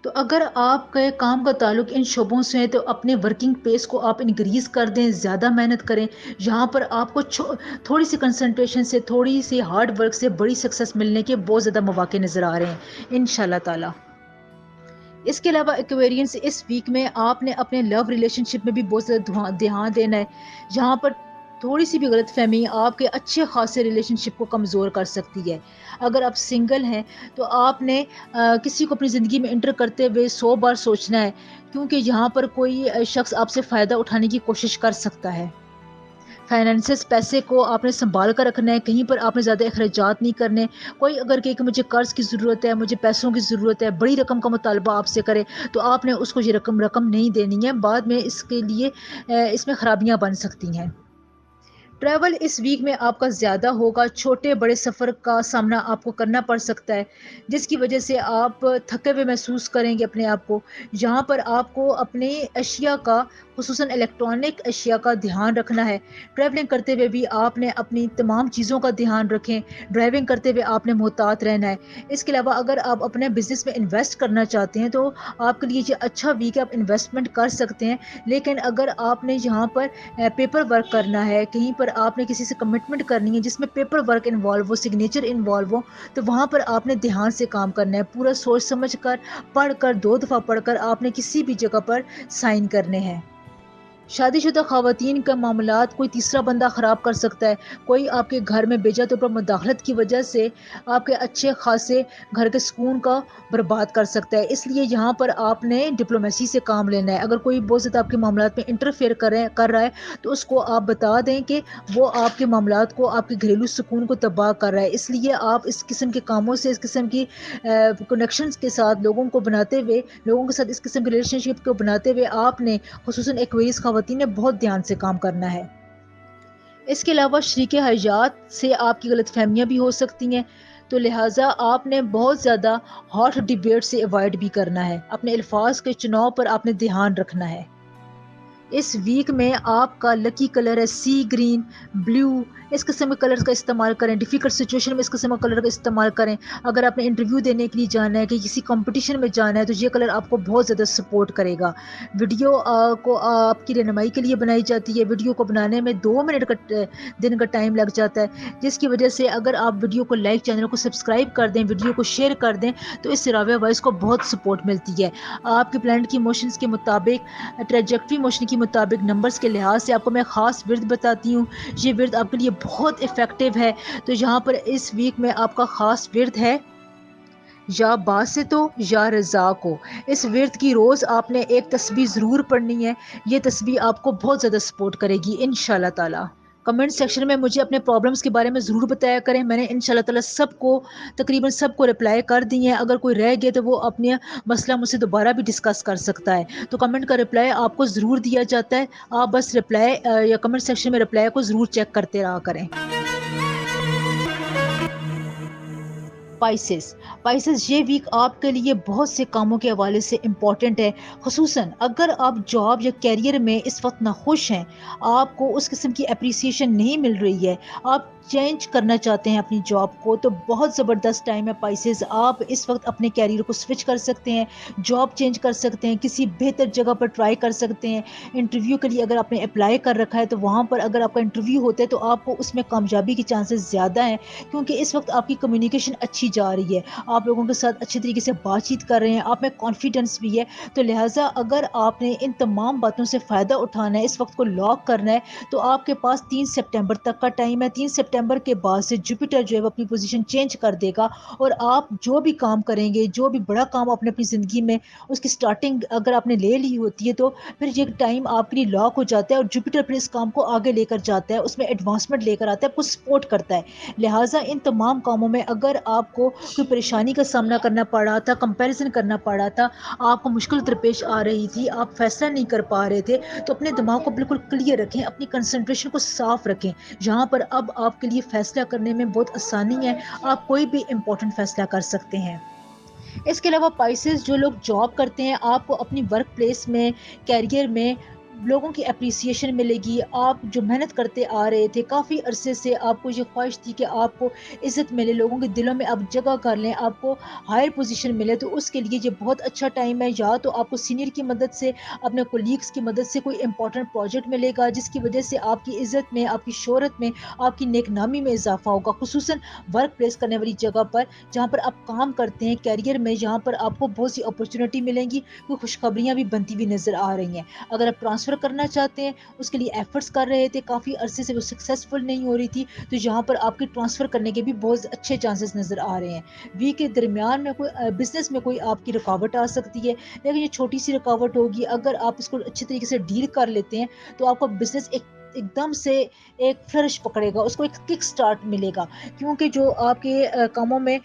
تو اگر آپ کے کام کا تعلق ان شعبوں سے ہے تو اپنے ورکنگ پیس کو آپ انکریز کر دیں، زیادہ محنت کریں۔ یہاں پر آپ کو تھوڑی سی کنسنٹریشن سے، تھوڑی سی ہارڈ ورک سے بڑی سکسیس ملنے کے بہت زیادہ مواقع نظر آ رہے ہیں انشاءاللہ تعالی۔ اس کے علاوہ ایکویرینس اس ویک میں آپ نے اپنے لو ریلیشن شپ میں بھی بہت زیادہ دھیان دینا ہے۔ یہاں پر تھوڑی سی بھی غلط فہمی آپ کے اچھے خاصے ریلیشن شپ کو کمزور کر سکتی ہے۔ اگر آپ سنگل ہیں تو آپ نے کسی کو اپنی زندگی میں انٹر کرتے ہوئے 100 بار سوچنا ہے، کیونکہ یہاں پر کوئی شخص آپ سے فائدہ اٹھانے کی کوشش کر سکتا ہے۔ فائنینسز، پیسے کو آپ نے سنبھال کر رکھنا ہے، کہیں پر آپ نے زیادہ اخراجات نہیں کرنے۔ کوئی اگر کہے کہ مجھے قرض کی ضرورت ہے، مجھے پیسوں کی ضرورت ہے، بڑی رقم کا مطالبہ آپ سے کرے، تو آپ نے اس کو یہ رقم نہیں دینی ہے، بعد میں اس کے لیے اس میں خرابیاں بن سکتی ہیں۔ ٹریول اس ویک میں آپ کا زیادہ ہوگا، چھوٹے بڑے سفر کا سامنا آپ کو کرنا پڑ سکتا ہے، جس کی وجہ سے آپ تھکے ہوئے محسوس کریں گے اپنے آپ کو، جہاں پر آپ کو اپنے اشیاء کا، خصوصاً الیکٹرانک اشیاء کا دھیان رکھنا ہے۔ ٹریولنگ کرتے ہوئے بھی آپ نے اپنی تمام چیزوں کا دھیان رکھیں، ڈرائیونگ کرتے ہوئے آپ نے محتاط رہنا ہے۔ اس کے علاوہ اگر آپ اپنے بزنس میں انویسٹ کرنا چاہتے ہیں تو آپ کے لیے یہ اچھا ویک ہے، آپ انویسٹمنٹ کر سکتے ہیں، لیکن اگر آپ نے یہاں پر پیپر ورک کرنا ہے، کہیں پر آپ نے کسی سے کمٹمنٹ کرنی ہے جس میں پیپر ورک انوالو ہو، سگنیچر انوالو ہو، تو وہاں پر آپ نے دھیان سے کام کرنا ہے، پورا سوچ سمجھ کر، پڑھ کر، 2 دفعہ پڑھ کر آپ نے کسی بھی جگہ پر سائن کرنے ہیں۔ شادی شدہ خواتین کا معاملات کوئی تیسرا بندہ خراب کر سکتا ہے، کوئی آپ کے گھر میں بے جا طور پر مداخلت کی وجہ سے آپ کے اچھے خاصے گھر کے سکون کا برباد کر سکتا ہے، اس لیے یہاں پر آپ نے ڈپلومیسی سے کام لینا ہے۔ اگر کوئی بہت زیادہ آپ کے معاملات میں انٹرفیئر کر رہا ہے تو اس کو آپ بتا دیں کہ وہ آپ کے معاملات کو، آپ کے گھریلو سکون کو تباہ کر رہا ہے، اس لیے آپ اس قسم کے کاموں سے، اس قسم کی کنیکشنز کے ساتھ لوگوں کو بناتے ہوئے، لوگوں کے ساتھ اس قسم کے ریلیشن شپ کو بناتے ہوئے آپ نے، خصوصاً ایکویریس خواتین نے، بہت دھیان سے کام کرنا ہے۔ اس کے علاوہ شریک حیات سے آپ کی غلط فہمیاں بھی ہو سکتی ہیں، تو لہٰذا آپ نے بہت زیادہ ہاٹ ڈیبیٹ سے ایوائڈ بھی کرنا ہے، اپنے الفاظ کے چناؤ پر آپ نے دھیان رکھنا ہے۔ اس ویک میں آپ کا لکی کلر ہے سی گرین، بلیو، اس قسم کے کلر کا استعمال کریں، ڈیفیکلٹ سچویشن میں اس قسم کا کلر کا استعمال کریں۔ اگر آپ نے انٹرویو دینے کے لیے جانا ہے، کہ کسی کمپٹیشن میں جانا ہے، تو یہ کلر آپ کو بہت زیادہ سپورٹ کرے گا۔ ویڈیو کو آپ کی رہنمائی کے لیے بنائی جاتی ہے، ویڈیو کو بنانے میں 2 منٹ کا دن کا ٹائم لگ جاتا ہے، جس کی وجہ سے اگر آپ ویڈیو کو لائک، چینل کو سبسکرائب کر دیں، ویڈیو کو شیئر کر دیں، تو اس سے راویہ وائس کو بہت سپورٹ ملتی ہے۔ آپ کے پلانٹ کی موشنز کے مطابق، ٹریجیکٹری موشن کے مطابق، نمبرز کے لحاظ سے آپ کو میں خاص ورد بتاتی ہوں، یہ ورد آپ کے لیے بہت افیکٹو ہے۔ تو یہاں پر اس ویک میں آپ کا خاص ورد ہے یا باسطو یا رزاقو۔ اس ورد کی روز آپ نے ایک تسبیح ضرور پڑھنی ہے، یہ تسبیح آپ کو بہت زیادہ سپورٹ کرے گی انشاءاللہ تعالی۔ کمنٹ سیکشن میں مجھے اپنے پرابلمس کے بارے میں ضرور بتایا کریں، میں نے انشاءاللہ تعالی تقریباً سب کو رپلائی کر دی ہیں۔ اگر کوئی رہ گئے تو وہ اپنے مسئلہ مجھ سے دوبارہ بھی ڈسکس کر سکتا ہے، تو کمنٹ کا رپلائی آپ کو ضرور دیا جاتا ہے، آپ بس رپلائی یا کمنٹ سیکشن میں رپلائی کو ضرور چیک کرتے رہا کریں۔ پائسز یہ ویک آپ کے لیے بہت سے کاموں کے حوالے سے امپورٹنٹ ہے، خصوصاً اگر آپ جاب یا کیریئر میں اس وقت ناخوش ہیں، آپ کو اس قسم کی اپریسیشن نہیں مل رہی ہے، آپ چینج کرنا چاہتے ہیں اپنی جاب کو، تو بہت زبردست ٹائم ہے پائسز۔ آپ اس وقت اپنے کیریئر کو سوئچ کر سکتے ہیں، جاب چینج کر سکتے ہیں، کسی بہتر جگہ پر ٹرائی کر سکتے ہیں۔ انٹرویو کے لیے اگر آپ نے اپلائی کر رکھا ہے تو وہاں پر اگر آپ کا انٹرویو ہوتا ہے تو آپ کو اس میں کامیابی کے چانسز زیادہ ہیں، کیونکہ اس وقت آپ کی کمیونیکیشن اچھی جا رہی ہے، آپ لوگوں کے ساتھ اچھے طریقے سے بات چیت کر رہے ہیں، آپ میں کانفیڈنس بھی ہے۔ تو لہٰذا اگر آپ نے ان تمام باتوں سے فائدہ اٹھانا ہے، اس وقت کو لاک کرنا ہے، تو آپ کے پاس 3 سپٹمبر تک کا ٹائم ہے۔ 3 سپٹمبر کے بعد سے جوپیٹر جو ہے وہ اپنی پوزیشن چینج کر دے گا، اور آپ جو بھی کام کریں گے، جو بھی بڑا کام آپ نے اپنی زندگی میں اس کی سٹارٹنگ اگر آپ نے لے لی ہوتی ہے، تو پھر یہ ٹائم آپ کے لیے لاک ہو جاتا ہے، اور جوپیٹر پھر اس کام کو آگے لے کر جاتا ہے، اس میں ایڈوانسمنٹ لے کر آتا ہے، آپ کو سپورٹ کرتا ہے۔ لہٰذا ان تمام کاموں میں اگر آپ کو کوئی پریشانی کا سامنا کرنا پڑ رہا تھا، کمپیریزن کرنا پڑ رہا تھا، آپ کو مشکل درپیش آ رہی تھی، آپ فیصلہ نہیں کر پا رہے تھے، تو اپنے دماغ کو بالکل کلیئر رکھیں، اپنی کنسنٹریشن کو صاف رکھیں، یہاں پر اب آپ کے لیے فیصلہ کرنے میں بہت آسانی ہے، آپ کوئی بھی امپورٹنٹ فیصلہ کر سکتے ہیں۔ اس کے علاوہ پائسز جو لوگ جاب کرتے ہیں، آپ کو اپنی ورک پلیس میں، کیریئر میں لوگوں کی اپریسیشن ملے گی۔ آپ جو محنت کرتے آ رہے تھے کافی عرصے سے، آپ کو یہ خواہش تھی کہ آپ کو عزت ملے، لوگوں کے دلوں میں آپ جگہ کر لیں، آپ کو ہائر پوزیشن ملے، تو اس کے لیے یہ بہت اچھا ٹائم ہے۔ یا تو آپ کو سینئر کی مدد سے، اپنے کولیگس کی مدد سے کوئی امپورٹنٹ پروجیکٹ ملے گا، جس کی وجہ سے آپ کی عزت میں، آپ کی شہرت میں، آپ کی نیک نامی میں اضافہ ہوگا، خصوصاً ورک پلیس کرنے والی جگہ پر جہاں پر آپ کام کرتے ہیں، کیریئر میں، یہاں پر آپ کو بہت سی اپرچونٹی ملیں گی، کوئی خوشخبریاں بھی بنتی ہوئی نظر آ رہی ہیں۔ اگر آپ ٹرانسفر کرنا چاہتے ہیں، اس کے لیے ایفرٹس کر رہے تھے، کافی عرصے سے وہ سکسیسفل نہیں ہو رہی تھی، تو یہاں پر آپ کی ٹرانسفر کرنے کے بھی بہت اچھے چانسز نظر آ رہے ہیں۔ ویک کے درمیان میں کوئی بزنس میں کوئی آپ کی رکاوٹ آ سکتی ہے، لیکن یہ چھوٹی سی رکاوٹ ہوگی، اگر آپ اس کو اچھے طریقے سے ڈیل کر لیتے ہیں تو آپ کا بزنس ایک ایک دم سے ایک فلرش پکڑے گا، اس کو ایک کک سٹارٹ ملے گا، کیونکہ جو آپ کے کاموں میں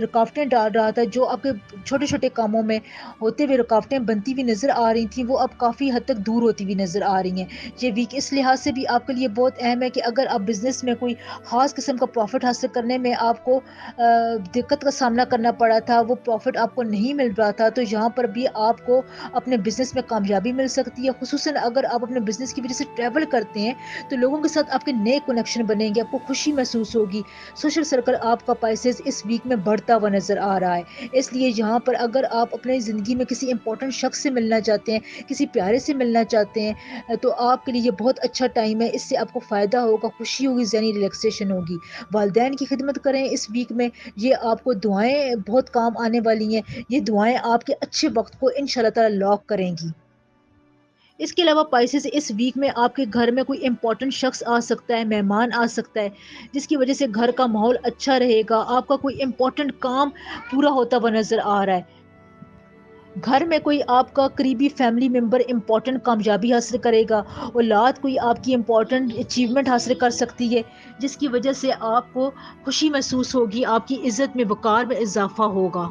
رکاوٹیں ڈال رہا تھا، جو آپ کے چھوٹے چھوٹے کاموں میں ہوتے ہوئے رکاوٹیں بنتی ہوئی نظر آ رہی تھیں، وہ اب کافی حد تک دور ہوتی ہوئی نظر آ رہی ہیں۔ یہ ویک اس لحاظ سے بھی آپ کے لیے بہت اہم ہے کہ اگر آپ بزنس میں کوئی خاص قسم کا پروفٹ حاصل کرنے میں آپ کو دقت کا سامنا کرنا پڑا تھا، وہ پروفٹ آپ کو نہیں مل رہا تھا، تو یہاں پر بھی آپ کو اپنے بزنس میں کامیابی مل سکتی ہے۔ خصوصاً اگر آپ اپنے بزنس کی وجہ سے ٹریول کرتے ہیں تو لوگوں کے ساتھ آپ کے نئے کنیکشن بنیں گے، آپ کو خوشی محسوس ہوگی، سوشل سرکل آپ کا پائسز اس ویک میں بڑھتا ہوا نظر آ رہا ہے۔ اس لیے یہاں پر اگر آپ اپنی زندگی میں کسی امپورٹنٹ شخص سے ملنا چاہتے ہیں، کسی پیارے سے ملنا چاہتے ہیں، تو آپ کے لیے یہ بہت اچھا ٹائم ہے، اس سے آپ کو فائدہ ہوگا، خوشی ہوگی، ذہنی ریلیکسیشن ہوگی۔ والدین کی خدمت کریں اس ویک میں، یہ آپ کو دعائیں بہت کام آنے والی ہیں، یہ دعائیں آپ کے اچھے وقت کو انشاءاللہ تعالی لاک کریں گی۔ اس کے علاوہ پائسز اس ویک میں آپ کے گھر میں کوئی امپورٹنٹ شخص آ سکتا ہے، مہمان آ سکتا ہے، جس کی وجہ سے گھر کا ماحول اچھا رہے گا، آپ کا کوئی امپورٹنٹ کام پورا ہوتا ہوا نظر آ رہا ہے۔ گھر میں کوئی آپ کا قریبی فیملی ممبر امپورٹنٹ کامیابی حاصل کرے گا، اولاد کوئی آپ کی امپورٹنٹ اچیومنٹ حاصل کر سکتی ہے، جس کی وجہ سے آپ کو خوشی محسوس ہوگی، آپ کی عزت میں، وقار میں اضافہ ہوگا۔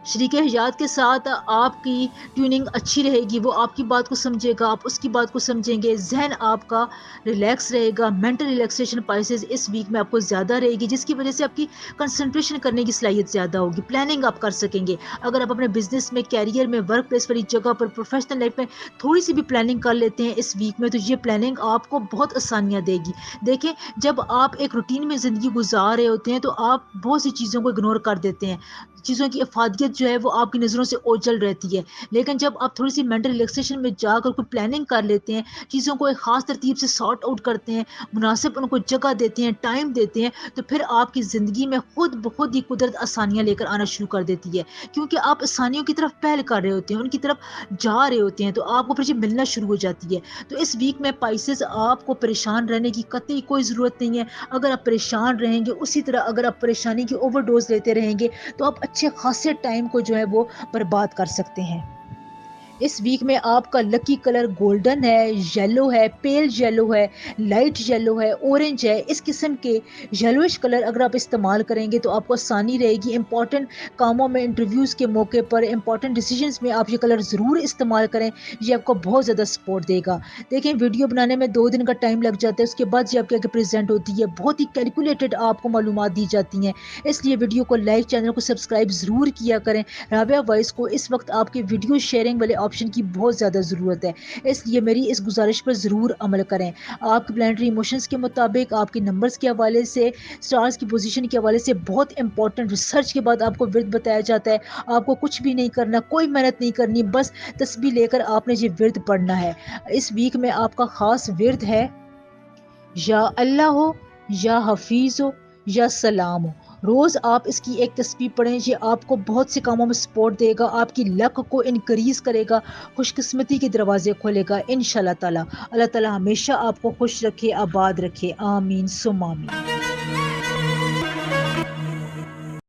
شریک حیات کے ساتھ آپ کی ٹیوننگ اچھی رہے گی، وہ آپ کی بات کو سمجھے گا، آپ اس کی بات کو سمجھیں گے، ذہن آپ کا ریلیکس رہے گا، مینٹل ریلیکسیشن پائسز اس ویک میں آپ کو زیادہ رہے گی، جس کی وجہ سے آپ کی کنسنٹریشن کرنے کی صلاحیت زیادہ ہوگی، پلاننگ آپ کر سکیں گے۔ اگر آپ اپنے بزنس میں، کیریئر میں، ورک پلیس والی جگہ پر، پروفیشنل لائف میں تھوڑی سی بھی پلاننگ کر لیتے ہیں اس ویک میں، تو یہ پلاننگ آپ کو بہت آسانیاں دے گی۔ دیکھیں، جب آپ ایک روٹین میں زندگی گزار رہے ہوتے ہیں تو آپ بہت سی چیزوں کو اگنور کر دیتے ہیں، چیزوں کی افادیت جو ہے وہ آپ کی نظروں سے اوجھل رہتی ہے، لیکن جب آپ تھوڑی سی مینٹل ریلیکسیشن میں جا کر کوئی پلاننگ کر لیتے ہیں، چیزوں کو ایک خاص ترتیب سے سارٹ آؤٹ کرتے ہیں، مناسب ان کو جگہ دیتے ہیں، ٹائم دیتے ہیں، تو پھر آپ کی زندگی میں خود بخود ہی قدرت آسانیاں لے کر آنا شروع کر دیتی ہے، کیونکہ آپ آسانیوں کی طرف پہل کر رہے ہوتے ہیں، ان کی طرف جا رہے ہوتے ہیں، تو آپ کو پھر یہ ملنا شروع ہو جاتی ہے۔ تو اس ویک میں پائسز آپ کو پریشان رہنے کی قطعی کوئی ضرورت نہیں ہے۔ اگر آپ پریشان رہیں گے، اسی طرح اگر آپ پریشانی کی اوور ڈوز لیتے رہیں گے تو آپ اچھے خاصے ٹائم کو جو ہے وہ برباد کر سکتے ہیں۔ اس ویک میں آپ کا لکی کلر گولڈن ہے، یلو ہے، پیل یلو ہے، لائٹ یلو ہے، اورنج ہے۔ اس قسم کے یلوش کلر اگر آپ استعمال کریں گے تو آپ کو آسانی رہے گی امپورٹنٹ کاموں میں، انٹرویوز کے موقع پر، امپورٹنٹ ڈیسیجنز میں آپ یہ کلر ضرور استعمال کریں، یہ آپ کو بہت زیادہ سپورٹ دے گا۔ دیکھیں، ویڈیو بنانے میں 2 دن کا ٹائم لگ جاتا ہے، اس کے بعد یہ آپ کے آگے پریزنٹ ہوتی ہے، بہت ہی کیلکولیٹڈ آپ کو معلومات دی جاتی ہیں، اس لیے ویڈیو کو لائک، چینل کو سبسکرائب ضرور کیا کریں۔ رابعہ وائس کو اس وقت آپ کے ویڈیو شیئرنگ والے آپشن کی بہت زیادہ ضرورت ہے، اس لیے میری اس گزارش پر ضرور عمل کریں۔ آپ کے پلانٹری ایموشنز کے مطابق، آپ کے نمبرز کے حوالے سے، سٹارز کی پوزیشن کے حوالے سے بہت امپورٹنٹ ریسرچ کے بعد آپ کو ورد بتایا جاتا ہے۔ آپ کو کچھ بھی نہیں کرنا، کوئی محنت نہیں کرنی، بس تسبیح لے کر آپ نے یہ ورد پڑھنا ہے۔ اس ویک میں آپ کا خاص ورد ہے یا اللہ ہو، یا حفیظ ہو، یا سلام ہو۔ روز آپ اس کی ایک تسبیح پڑھیں، یہ آپ کو بہت سے کاموں میں سپورٹ دے گا، آپ کی لک کو انکریز کرے گا، خوش قسمتی کے دروازے کھولے گا انشاءاللہ تعالی۔ اللہ تعالی ہمیشہ آپ کو خوش رکھے، آباد رکھے، آمین ثم آمین۔